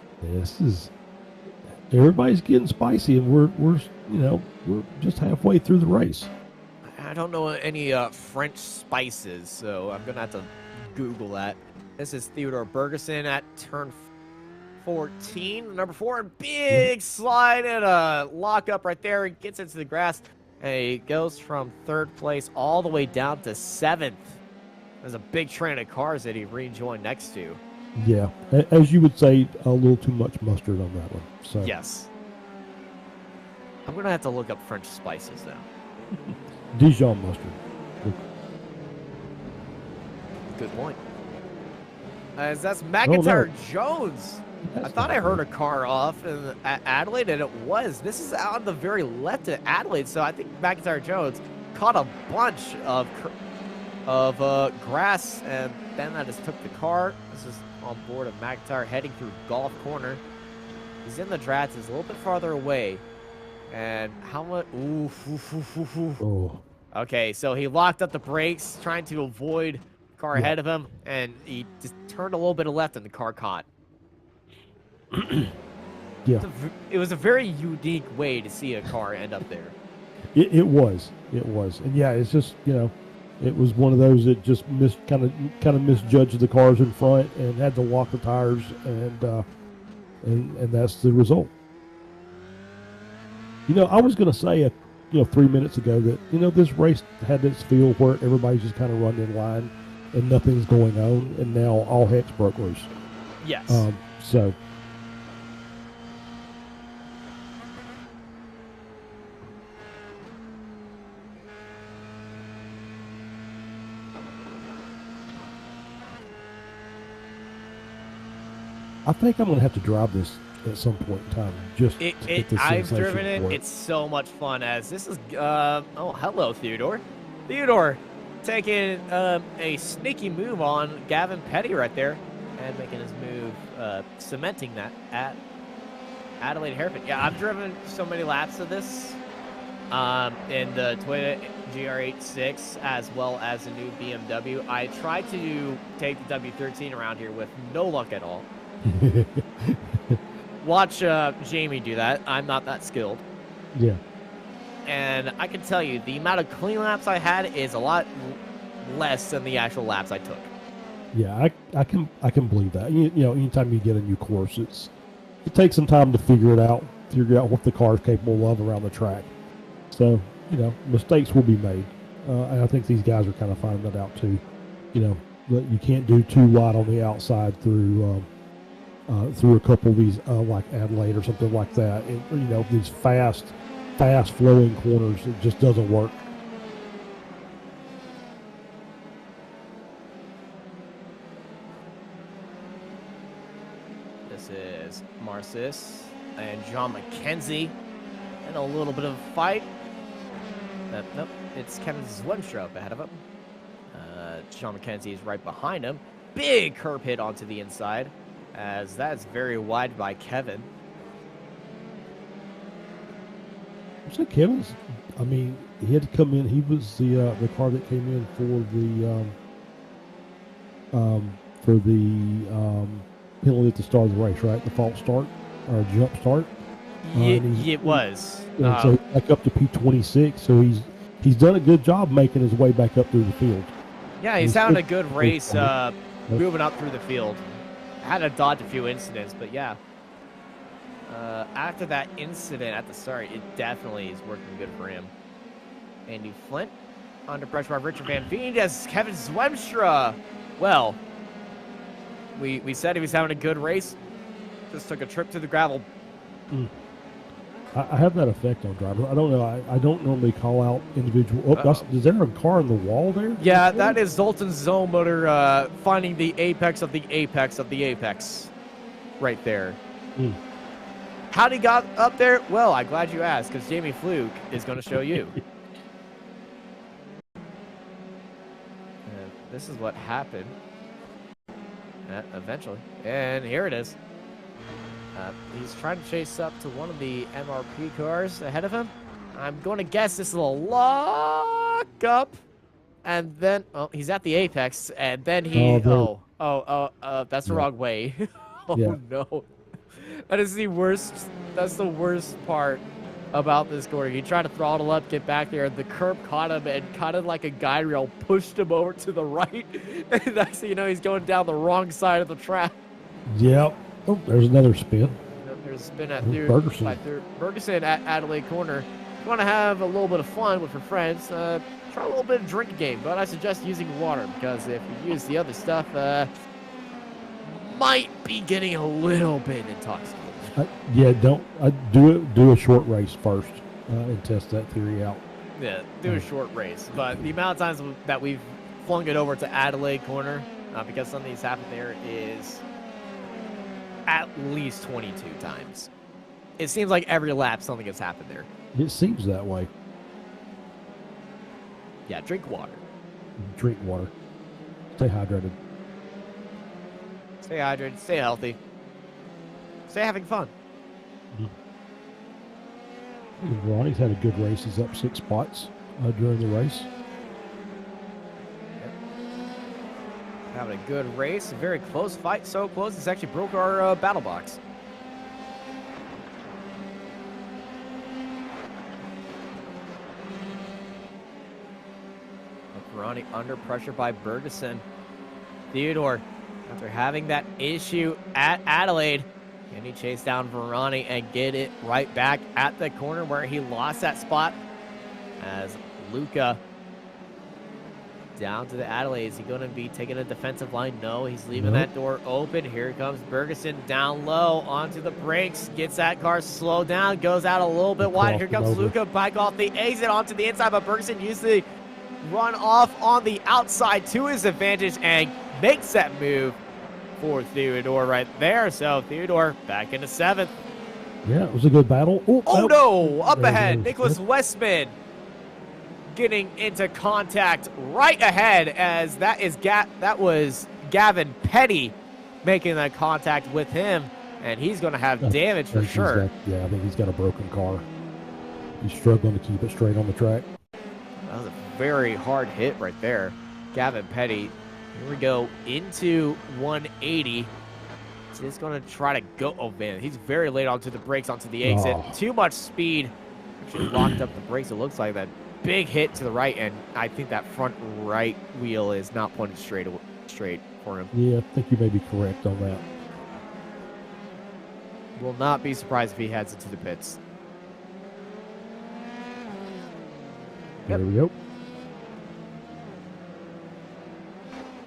Everybody's getting spicy, and we're just halfway through the race. I don't know any French spices, so I'm going to have to Google that. This is Theodore Bergeson at turn 14, number 4, and big slide and a lockup right there. He gets into the grass, and he goes from 3rd place all the way down to 7th. There's a big train of cars that he rejoined next to. Yeah, as you would say, a little too much mustard on that one. So Yes. I'm going to have to look up French spices now. Dijon mustard. Good point. As that's McIntyre Jones. I thought I heard a car off at Adelaide, and it was. This is out on the very left of Adelaide, so I think McIntyre Jones caught a bunch of grass, and then I just took the car. This is on board of McIntyre heading through Golf Corner. He's in the draft. He's a little bit farther away. And how much? Ooh. Oh. Okay, so he locked up the brakes, trying to avoid the car ahead of him, and he just turned a little bit left, and the car caught. Yeah. It was a very unique way to see a car end up there. It was. And yeah, it's just, it was one of those that just kind of misjudged the cars in front and had to lock the tires, and that's the result. I was going to say 3 minutes ago that this race had its feel where everybody's just kind of running in line and nothing's going on, and now all heck's broke loose. Yes. So. I think I'm going to have to drive this at some point in time. Just to get the I've sensation driven it. for It's so much fun. As this is, oh, hello, Theodore. Theodore taking a sneaky move on Gavin Petty right there and making his move, cementing that at Adelaide Hairpin. Yeah, I've driven so many laps of this in the Toyota GR86 as well as the new BMW. I tried to take the W13 around here with no luck at all. Watch Jamie do that. I'm not that skilled. Yeah. And I can tell you, the amount of clean laps I had is a lot less than the actual laps I took. Yeah, I can believe that. Anytime you get a new course, it takes some time to figure out what the car is capable of around the track. So, mistakes will be made. And I think these guys are kind of finding that out too. That you can't do too wide on the outside through a couple of these like Adelaide or something like that. These fast flowing corners, it just doesn't work. This is Marcis and John McKenzie in a little bit of a fight. Nope, it's Kevin Zwemstra up ahead of him. John McKenzie is right behind him. Big curb hit onto the inside, as that's very wide by Kevin. So Kevin's, he had to come in. He was the car that came in for the penalty at the start of the race, right? The false start or jump start. It was. So back up to P26. So he's done a good job making his way back up through the field. Yeah, he's having a good race moving up through the field. Had to dodge a few incidents, but yeah. After that incident at the start, it definitely is working good for him. Andy Flint under pressure by Richard Van Veen as Kevin Zwemstra. Well, we said he was having a good race. Just took a trip to the gravel. I have that effect on drivers. I don't know. I don't normally call out individual. Is there a car in the wall there? Yeah, that is Zoltan's Zone Motor finding the apex of the apex of the apex right there. How'd he got up there? Well, I'm glad you asked, because Jamie Fluke is going to show you. This is what happened eventually. And here it is. He's trying to chase up to one of the MRP cars ahead of him. I'm going to guess this is a lock up. And then, he's at the apex. And then he, that's the wrong way. Yeah. No. That is the worst. That's the worst part about this corner. He tried to throttle up, get back there. The curb caught him and kind of like a guide rail pushed him over to the right. And next thing you know, he's going down the wrong side of the track. Yep. Oh, there's another spin. There's a spin at Bergerson at Adelaide Corner. If you want to have a little bit of fun with your friends, try a little bit of drinking game. But I suggest using water because if you use the other stuff, might be getting a little bit intoxicated. Do a short race first and test that theory out. Yeah, do a short race. But the amount of times that we've flung it over to Adelaide Corner, because something that's happened there, is at least 22 times. It seems like every lap something has happened there. It seems that way. Yeah, drink water. Drink water. Stay hydrated. Stay hydrated, stay healthy. Stay having fun. Ronnie's had a good race. He's up 6 spots during the race. Yep. Having a good race. A very close fight. So close, it's actually broke our battle box. Ronnie under pressure by Bergerson. Theodore, after having that issue at Adelaide, can he chase down Verani and get it right back at the corner where he lost that spot? As Luca down to the Adelaide. Is he going to be taking a defensive line? No, he's leaving that door open. Here comes Bergerson down low onto the brakes. Gets that car slowed down. Goes out a little bit wide. Here comes Luca back off the exit onto the inside. But Bergerson used the run off on the outside to his advantage and makes that move for Theodore right there. So Theodore back into 7th. Yeah, it was a good battle. Oh no, up ahead, Nicholas Westman getting into contact right ahead, as that was Gavin Petty making that contact with him, and he's going to have damage for sure. I think he's got a broken car. He's struggling to keep it straight on the track. That was a very hard hit right there. Gavin Petty. Here we go into 180. Just going to try to go. Oh, man. He's very late onto the brakes, onto the exit. Too much speed. Actually locked up the brakes. It looks like that big hit to the right, and I think that front right wheel is not pointed straight for him. Yeah, I think you may be correct on that. Will not be surprised if he heads into the pits. There we go.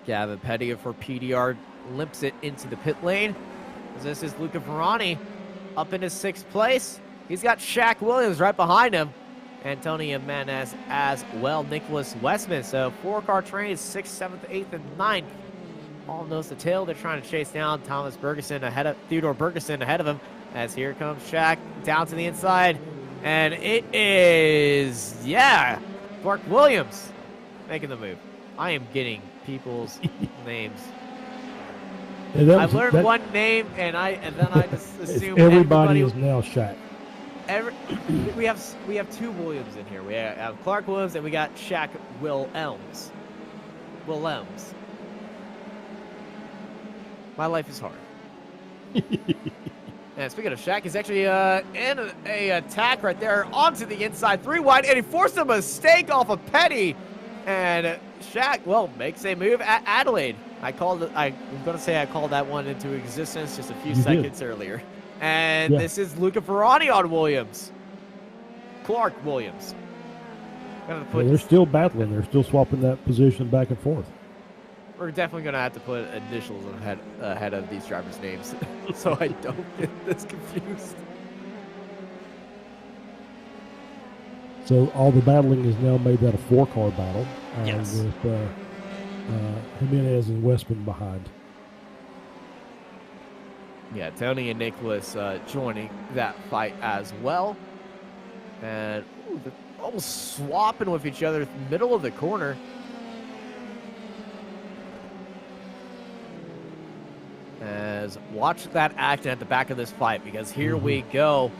Gavin Petty for PDR limps it into the pit lane. This is Luca Verani up in his 6th place. He's got Shaq Williams right behind him. Antonio Jimenez as well. Nicholas Westman. So 4-car train is 6th, 7th, 8th, and 9th. All nose to tail. They're trying to chase down Thomas Bergerson ahead of Theodore Bergerson ahead of him. As here comes Shaq down to the inside. And it is, Clark Williams making the move. I am getting people's names. I've learned one name, and then I just assume everybody is now Shaq. We have 2 Williams in here. We have Clark Williams, and we got Shaq Willems. My life is hard. And speaking of Shaq, he's actually in a attack right there onto the inside, 3 wide, and he forced a mistake off of Petty. And Shaq, makes a move at Adelaide. I'm going to say I called that one into existence just a few seconds earlier. And this is Luca Verani on Williams. Clark Williams. They're still battling. They're still swapping that position back and forth. We're definitely going to have to put initials ahead of these drivers' names so I don't get this confused. So all the battling is now made that a 4-car battle with Jimenez and Westman behind. Yeah, Tony and Nicholas joining that fight as well. And they're almost swapping with each other middle of the corner. As watch that action at the back of this fight, because here we go.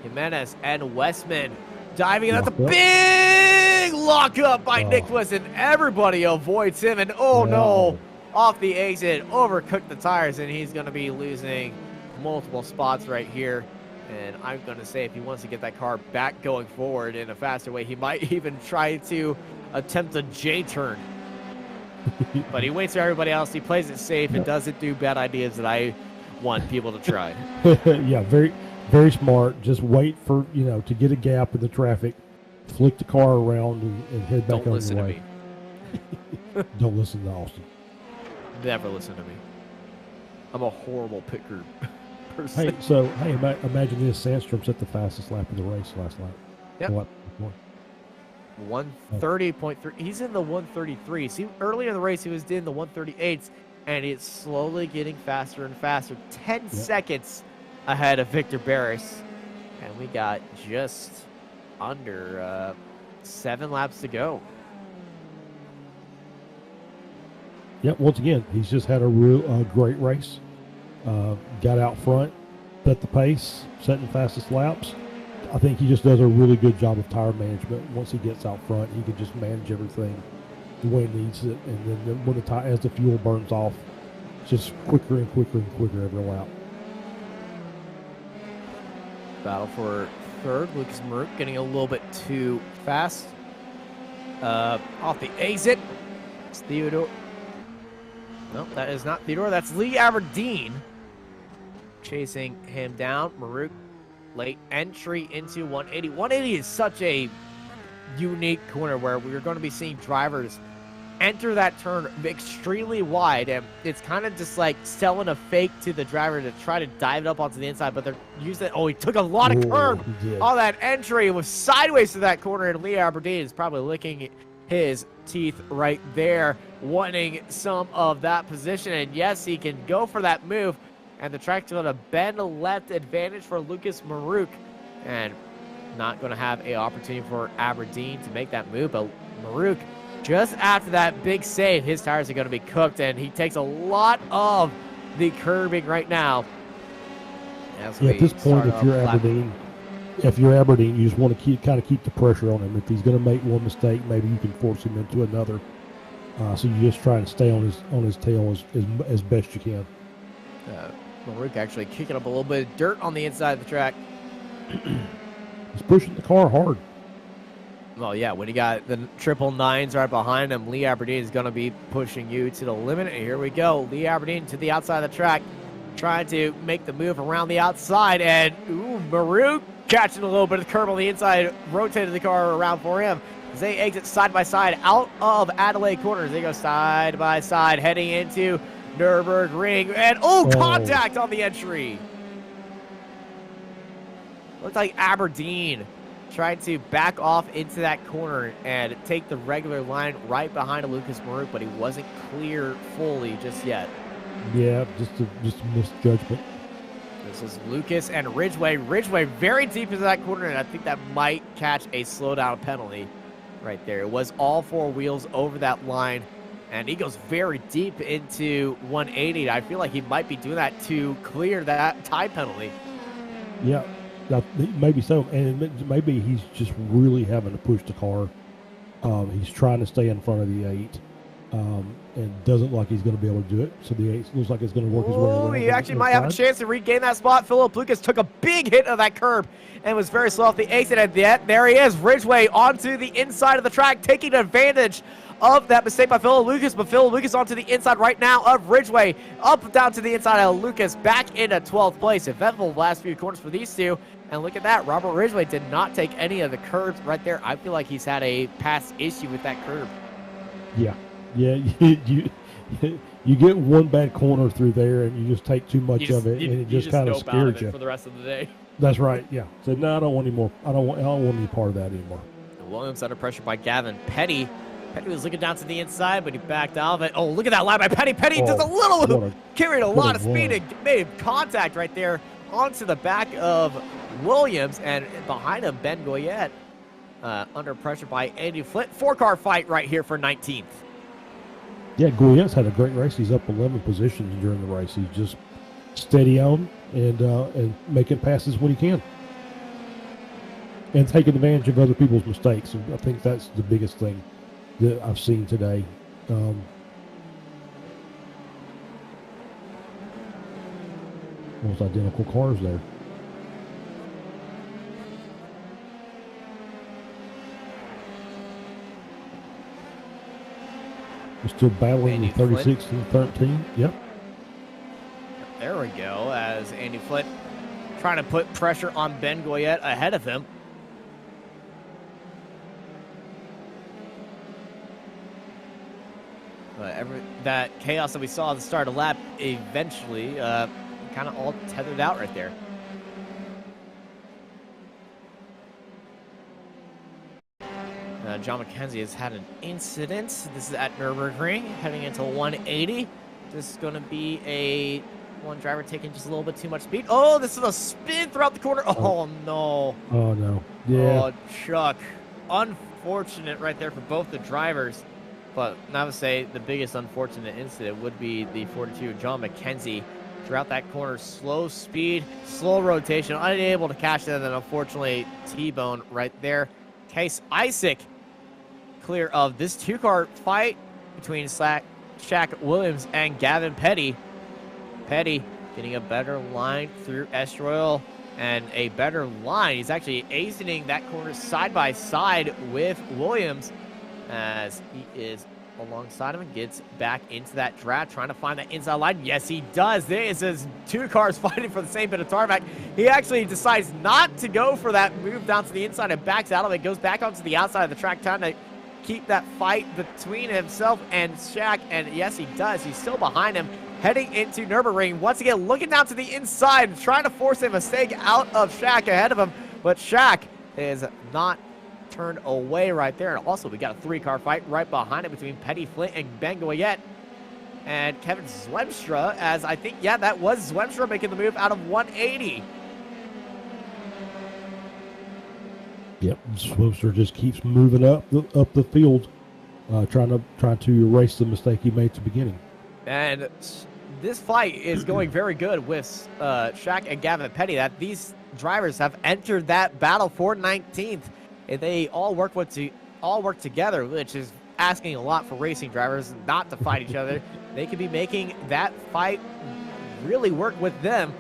Jimenez and Westman diving in. That's a big lockup by Nicholas, and everybody avoids him. And no, off the exit, overcooked the tires, and he's going to be losing multiple spots right here. And I'm going to say if he wants to get that car back going forward in a faster way, he might even try to attempt a J-turn. But he waits for everybody else. He plays it safe and doesn't do bad ideas that I want people to try. Yeah, very, very smart. Just wait for, to get a gap in the traffic, flick the car around and head back on the way. Don't listen to Austin. Never listen to me. I'm a horrible picker person. Hey, imagine this. Sandstrom set the fastest lap of the race last lap. Yep. 130.3. He's in the 133. See, earlier in the race, he was in the 138s, and it's slowly getting faster and faster. 10 seconds ahead of Victor Barris. And we got just under 7 laps to go. Yeah, once again, he's just had a real great race. Got out front, set the pace, setting the fastest laps. I think he just does a really good job of tire management. Once he gets out front, he can just manage everything the way he needs it. And then when as the fuel burns off, it's just quicker and quicker and quicker every lap. Battle for third. Lucas Maruk getting a little bit too fast. Off the exit. It's Theodore. No, that is not Theodore. That's Lee Aberdeen chasing him down. Maruk, late entry into 180. 180 is such a unique corner where we're going to be seeing drivers enter that turn extremely wide, and it's kind of just like selling a fake to the driver to try to dive it up onto the inside, but they're using it. Oh, he took a lot of curb on that entry. It was sideways to that corner, and Lee Aberdeen is probably licking his teeth right there, wanting some of that position. And yes, he can go for that move, and the track's going to bend a left advantage for Lucas Maruk, and not going to have an opportunity for Aberdeen to make that move. But Maruk, just after that big save, his tires are going to be cooked, and he takes a lot of the curbing right now. At this point, if you're Aberdeen, you just want to keep the pressure on him. If he's going to make one mistake, maybe you can force him into another. So you just try to stay on his tail as best you can. Maruk actually kicking up a little bit of dirt on the inside of the track. He's pushing the car hard. Well, yeah, when you got the 999s right behind him, Lee Aberdeen is going to be pushing you to the limit. And here we go. Lee Aberdeen to the outside of the track, trying to make the move around the outside. And, Maruk catching a little bit of curb on the inside, rotated the car around for him. As they exit side by side out of Adelaide corners. They go side by side, heading into Nürburgring. And, contact on the entry. Looks like Aberdeen tried to back off into that corner and take the regular line right behind Lucas Maruk, but he wasn't clear fully just yet. Yeah, just a misjudgment. This is Lucas and Ridgway. Ridgway very deep into that corner, and I think that might catch a slowdown penalty right there. It was all 4 wheels over that line, and he goes very deep into 180. I feel like he might be doing that to clear that time penalty. Yeah. Maybe so, and maybe he's just really having to push the car. He's trying to stay in front of the 8, and doesn't like he's going to be able to do it. So the 8 looks like it's going to work his way around. He actually might have a chance to regain that spot. Philip Lucas took a big hit of that curb and was very slow off the exit. And there he is, Ridgway onto the inside of the track, taking advantage of that mistake by Phil Lucas, but Phil Lucas onto the inside right now of Ridgway, up down to the inside of Lucas, back into 12th place. Eventful last few corners for these two, and look at that, Robert Ridgway did not take any of the curbs right there. I feel like he's had a past issue with that curb. Yeah, you get one bad corner through there, and you just take too much of it, and it just kind of scares you for the rest of the day. That's right. Yeah. So no, I don't want any more. I don't want any part of that anymore. Williams under pressure by Gavin Petty. Petty was looking down to the inside, but he backed out of it. Oh, look at that line by Petty. Petty does a little, carried a lot of speed and made contact right there onto the back of Williams. And behind him, Ben Goyette under pressure by Andy Flint. 4-car fight right here for 19th. Yeah, Goyette's had a great race. He's up 11 positions during the race. He's just steady on and making passes when he can. And taking advantage of other people's mistakes. And I think that's the biggest thing that I've seen today. Almost identical cars there. We're still battling Andy with 36 and 13. Yep. There we go, as Andy Flint trying to put pressure on Ben Goyette ahead of him. But that chaos that we saw at the start of the lap eventually kind of all tethered out right there. John McKenzie has had an incident. This is at Nürburgring, heading into 180. This is going to be one driver taking just a little bit too much speed. Oh, this is a spin throughout the corner. Oh, no. Oh, no. Yeah. Oh, Chuck. Unfortunate right there for both the drivers. But I would say the biggest unfortunate incident would be the 42 John McKenzie throughout that corner. Slow speed, slow rotation, unable to catch that, and then unfortunately T-bone right there. Case Isaac clear of this two-car fight between Shaq Williams and Gavin Petty. Petty getting a better line through Estroil and a better line. He's actually acing that corner side by side with Williams as he is alongside him and gets back into that draft, trying to find that inside line. Yes, he does. There is his two cars fighting for the same bit of tarmac. He actually decides not to go for that move down to the inside and backs out of it, goes back onto the outside of the track, trying to keep that fight between himself and Shaq. And yes, he does. He's still behind him, heading into Nürburgring. Once again, looking down to the inside, trying to force a mistake out of Shaq ahead of him. But Shaq is not turned away right there. And also, we got a three-car fight right behind it between Petty Flint and Ben Goyette and Kevin Zwemstra, as I think, yeah, that was Zwemstra making the move out of 180. Yep, Zwemstra just keeps moving up the field, trying to erase the mistake he made at the beginning. And this fight is going very good with Shaq and Gavin Petty. That these drivers have entered that battle for 19th. And they all work together, which is asking a lot for racing drivers not to fight each other. They could be making that fight really work with them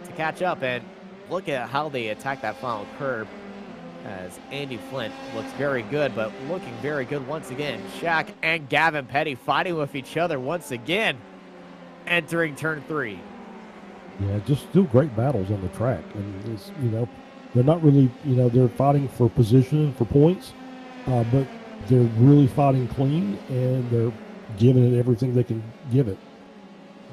to catch up. And look at how they attack that final curve, as Andy Flint looks very good, but looking very good once again. Shaq and Gavin Petty fighting with each other once again, entering turn 3. Yeah, just still great battles on the track. And it's, they're not really, they're fighting for position and for points, but they're really fighting clean, and they're giving it everything they can give it.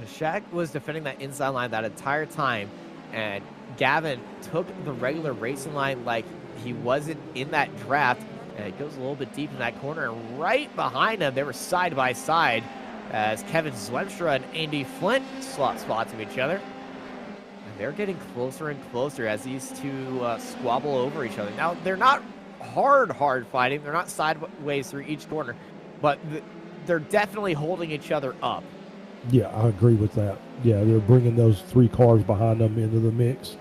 Shaq was defending that inside line that entire time, and Gavin took the regular racing line like he wasn't in that draft, and it goes a little bit deep in that corner. And right behind him, they were side by side as Kevin Zwemstra and Andy Flint swap spots of each other. They're getting closer and closer as these two squabble over each other. Now, they're not hard fighting. They're not sideways through each corner, but they're definitely holding each other up. Yeah, I agree with that. Yeah, they're bringing those three cars behind them into the mix,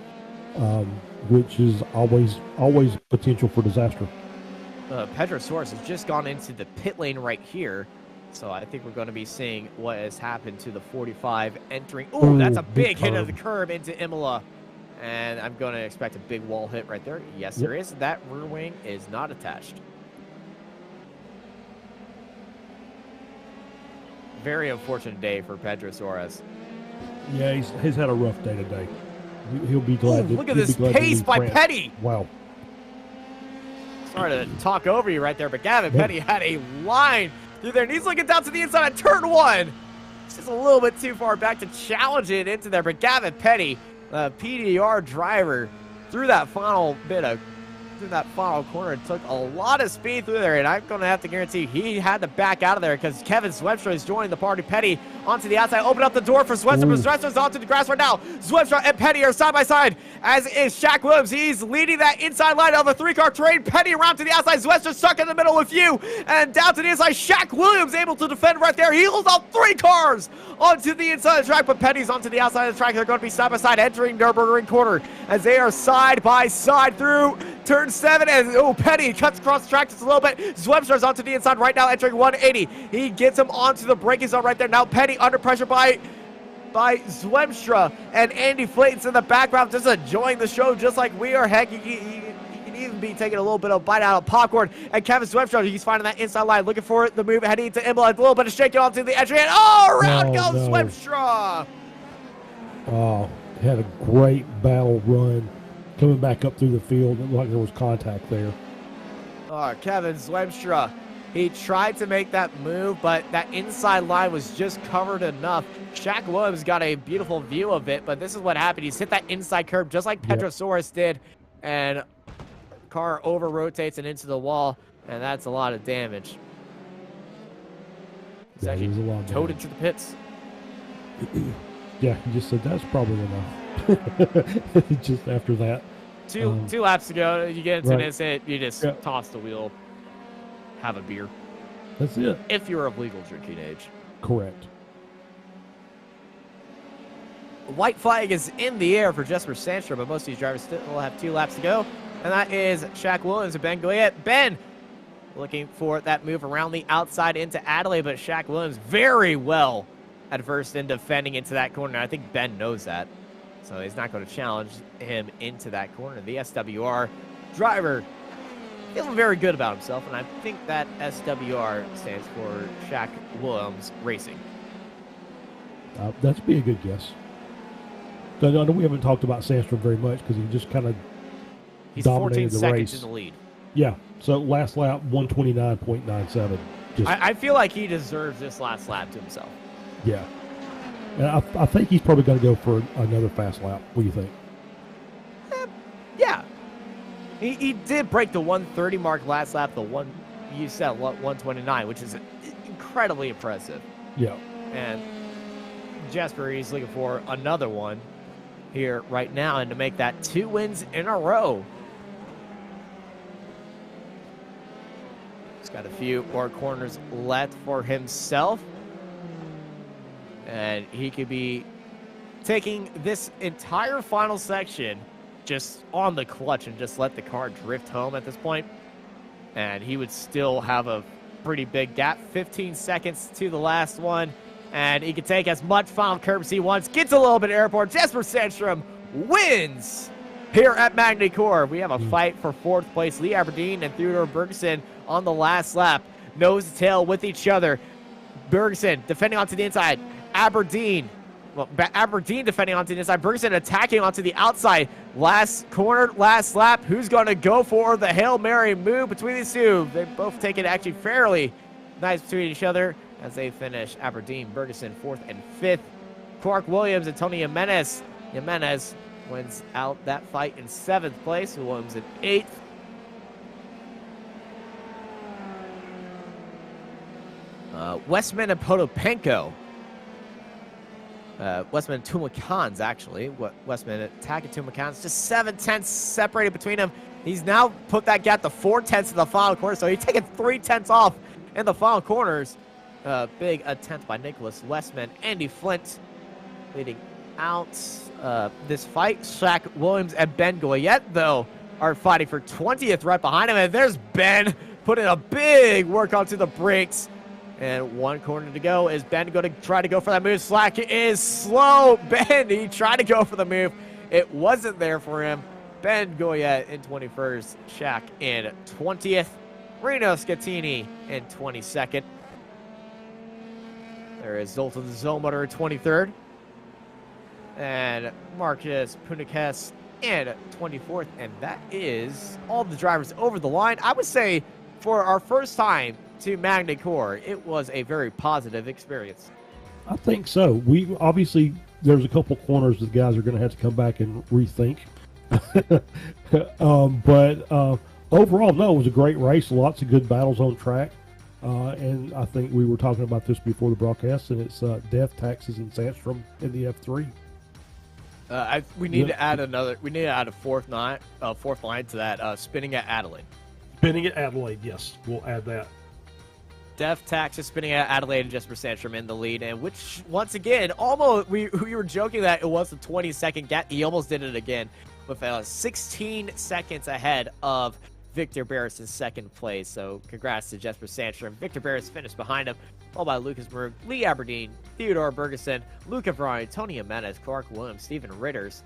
which is always potential for disaster. Pedro Soares has just gone into the pit lane right here. So I think we're going to be seeing what has happened to the 45 entering. Oh, that's a big hit of the curb into Imola. And I'm going to expect a big wall hit right there. Yes, there is. That rear wing is not attached. Very unfortunate day for Pedro Soares. Yeah, he's had a rough day today. He'll be glad. Look at this pace by Petty. Wow. Sorry to talk over you right there, but Gavin Petty had a line through there, and he's looking down to the inside of turn 1. It's just a little bit too far back to challenge it into there, but Gavin Petty, the PDR driver, through that final corner, took a lot of speed through there, and I'm going to have to guarantee he had to back out of there because Kevin Zwemstra is joining the party. Petty onto the outside, open up the door for Zwemstra, but Zwemstra's onto the grass right now. Zwemstra and Petty are side by side, as is Shaq Williams. He's leading that inside line of a three-car train. Petty around to the outside, Zwemstra stuck in the middle with you, and down to the inside, Shaq Williams able to defend right there. He holds all three cars onto the inside of the track, but Petty's onto the outside of the track. They're going to be side by side entering Nürburgring corner as they are side by side through turn 7, and Petty cuts across the track just a little bit. Zwemstra's onto the inside right now, entering 180. He gets him onto the braking zone right there. Now Petty under pressure by Zwemstra, and Andy Flayton's in the background just enjoying the show just like we are. Heck, you can even be taking a little bit of a bite out of popcorn. And Kevin Swepstra, he's finding that inside line, looking for the move, heading to Imla. A little bit of shaking onto the entry, and around goes no. Swepstra. Oh, had a great battle run coming back up through the field. It looked like there was contact there. Kevin Swepstra, he tried to make that move, but that inside line was just covered enough. Shaq Williams got a beautiful view of it, but this is what happened. He's hit that inside curve just like Petrosaurus did, and car over-rotates and into the wall, and that's a lot of damage. He's actually towed into the pits. Yeah, he just said that's probably enough. Just after that. Two laps to go, you get into this hit, you just toss the wheel, have a beer. That's it. If you're of legal drinking age. Correct. White flag is in the air for Jesper Sandstrom, but most of these drivers still have 2 laps to go. And that is Shaq Williams and Ben Goyette. Ben looking for that move around the outside into Adelaide, but Shaq Williams very well adverse in defending into that corner. I think Ben knows that, so he's not going to challenge him into that corner. The SWR driver feeling very good about himself, and I think that SWR stands for Shaq Williams Racing. That'd be a good guess. I know we haven't talked about Sandstrom very much because he just kind of dominated the race. 14 seconds in the lead. Yeah, so last lap, 129.97. I feel like he deserves this last lap to himself. Yeah. And I think he's probably going to go for another fast lap. What do you think? Yeah. He did break the 130 mark last lap, you said 129, which is incredibly impressive. Yeah. And Jesper, he's looking for another one here right now, and to make that 2 wins in a row. He's got a few more corners left for himself, and he could be taking this entire final section just on the clutch and just let the car drift home at this point, and he would still have a pretty big gap. 15 seconds to the last one, and he can take as much final curb as he wants. Gets a little bit of airport. Jesper Sandstrom wins here at Magny-Cours. We have a fight for 4th place. Lee Aberdeen and Theodore Bergeson on the last lap, nose to tail with each other. Bergeson defending onto the inside. Aberdeen defending onto the inside. Bergeson attacking onto the outside. Last corner, last lap. Who's going to go for the Hail Mary move between these two? They both take it actually fairly nice between each other as they finish. Aberdeen, Bergeson 4th and 5th. Clark Williams and Tony Jimenez. Jimenez wins out that fight in 7th place. Williams in 8th. Westman and Potopenko. Westman and Tumakans, actually. Westman attacking Tumakans. Just 7/10 separated between them. He's now put that gap to 4/10 in the final corner, so he's taking 3/10 off in the final corners. Big attempt by Nicholas Westman. Andy Flint leading out this fight. Shaq Williams and Ben Goyette, though, are fighting for 20th right behind him. And there's Ben putting a big work onto the brakes. And 1 corner to go. Is Ben going to try to go for that move? Slack is slow. Ben, he tried to go for the move. It wasn't there for him. Ben Goyette in 21st. Shaq in 20th. Reno Scattini in 22nd. There is Zoltan Zomotor in 23rd. And Marcus Punikes in 24th. And that is all the drivers over the line. I would say for our first time to Magny-Cours, it was a very positive experience. I think so. We obviously, there's a couple corners that the guys are going to have to come back and rethink. But overall, no, it was a great race. Lots of good battles on track. And I think we were talking about this before the broadcast, and it's Death, Taxes, and Sandstrom in the F3. We need to add another. We need to add a fourth line to that. Spinning at Adelaide. Spinning at Adelaide, yes, we'll add that. Death Tax is spinning at Adelaide and Jesper Sandstrom in the lead, and which once again, almost we were joking that it was a 20-second gap. He almost did it again with 16 seconds ahead of Victor Barris in 2nd place. So congrats to Jesper Sandstrom. Victor Barris finished behind him, followed by Lucas Berg, Lee Aberdeen, Theodore Bergeson, Luca Verani, Tony Jimenez, Clark Williams, Stephen Ritters,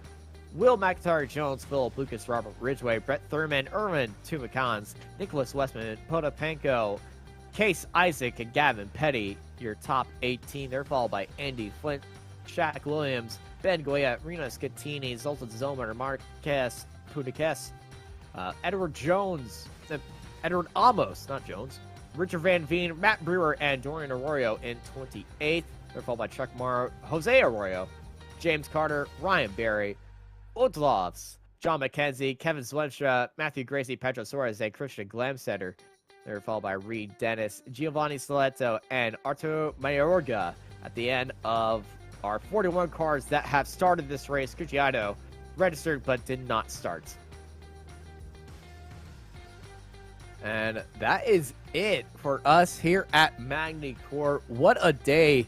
Will McIntyre Jones, Philip Lucas, Robert Ridgway, Brett Thurman, Erwin Tumacans, Nicholas Westman, Potapenko, Case Isaac, and Gavin Petty, your top 18. They're followed by Andy Flint, Shaq Williams, Ben Goya, Rena Scattini, Zoltan Zomer, Marquez Pudicas, Edward Jones, Edward Amos, not Jones, Richard Van Veen, Matt Brewer, and Dorian Arroyo in 28th. They're followed by Chuck Morrow, Jose Arroyo, James Carter, Ryan Berry, Udlovs, John McKenzie, Kevin Zwenstra, Matthew Gracie, Pedro Suarez, and Christian Glamsetter. They're followed by Reed Dennis, Giovanni Stiletto, and Arturo Mayorga at the end of our 41 cars that have started this race. Cucciano registered but did not start. And that is it for us here at Magny-Cours. What a day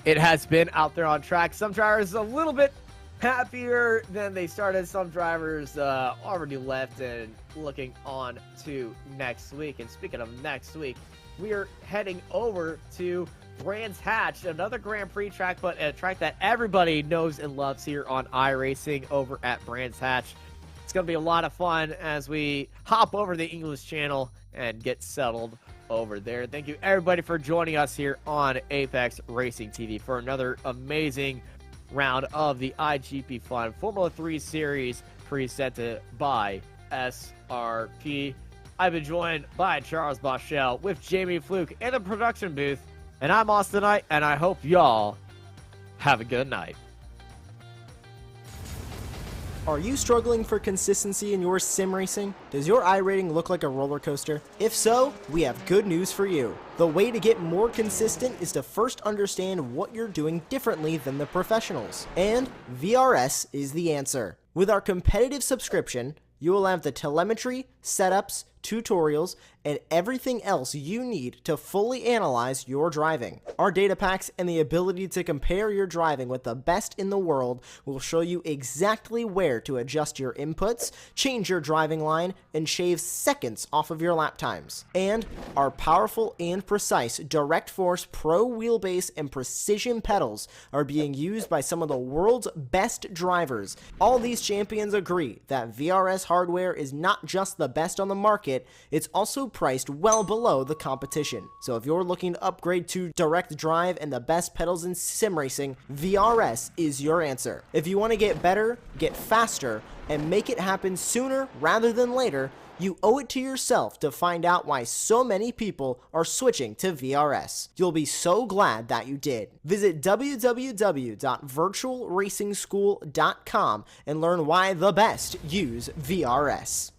it has been out there on track. Some drivers a little bit happier than they started. Some drivers already left and looking on to next week. And speaking of next week, we are heading over to Brands Hatch, another Grand Prix track, but a track that everybody knows and loves here on iRacing over at Brands Hatch. It's going to be a lot of fun as we hop over the English channel and get settled over there. Thank you, everybody, for joining us here on Apex Racing TV for another amazing round of the iGPFun Formula 3 Series presented by SRP. I've been joined by Charles Boschel with Jamie Fluke in the production booth, and I'm Austin Knight, and I hope y'all have a good night. Are you struggling for consistency in your sim racing? Does your iRating look like a roller coaster? If so, we have good news for you. The way to get more consistent is to first understand what you're doing differently than the professionals. And VRS is the answer. With our competitive subscription, you will have the telemetry, setups, tutorials, and everything else you need to fully analyze your driving. Our data packs and the ability to compare your driving with the best in the world will show you exactly where to adjust your inputs, change your driving line, and shave seconds off of your lap times. And our powerful and precise Direct Force Pro wheelbase and precision pedals are being used by some of the world's best drivers. All these champions agree that VRS hardware is not just the best on the market, it's also priced well below the competition. So if you're looking to upgrade to direct drive and the best pedals in sim racing, VRS is your answer. If you want to get better, get faster, and make it happen sooner rather than later, you owe it to yourself to find out why so many people are switching to VRS. You'll be so glad that you did. Visit www.virtualracingschool.com and learn why the best use VRS.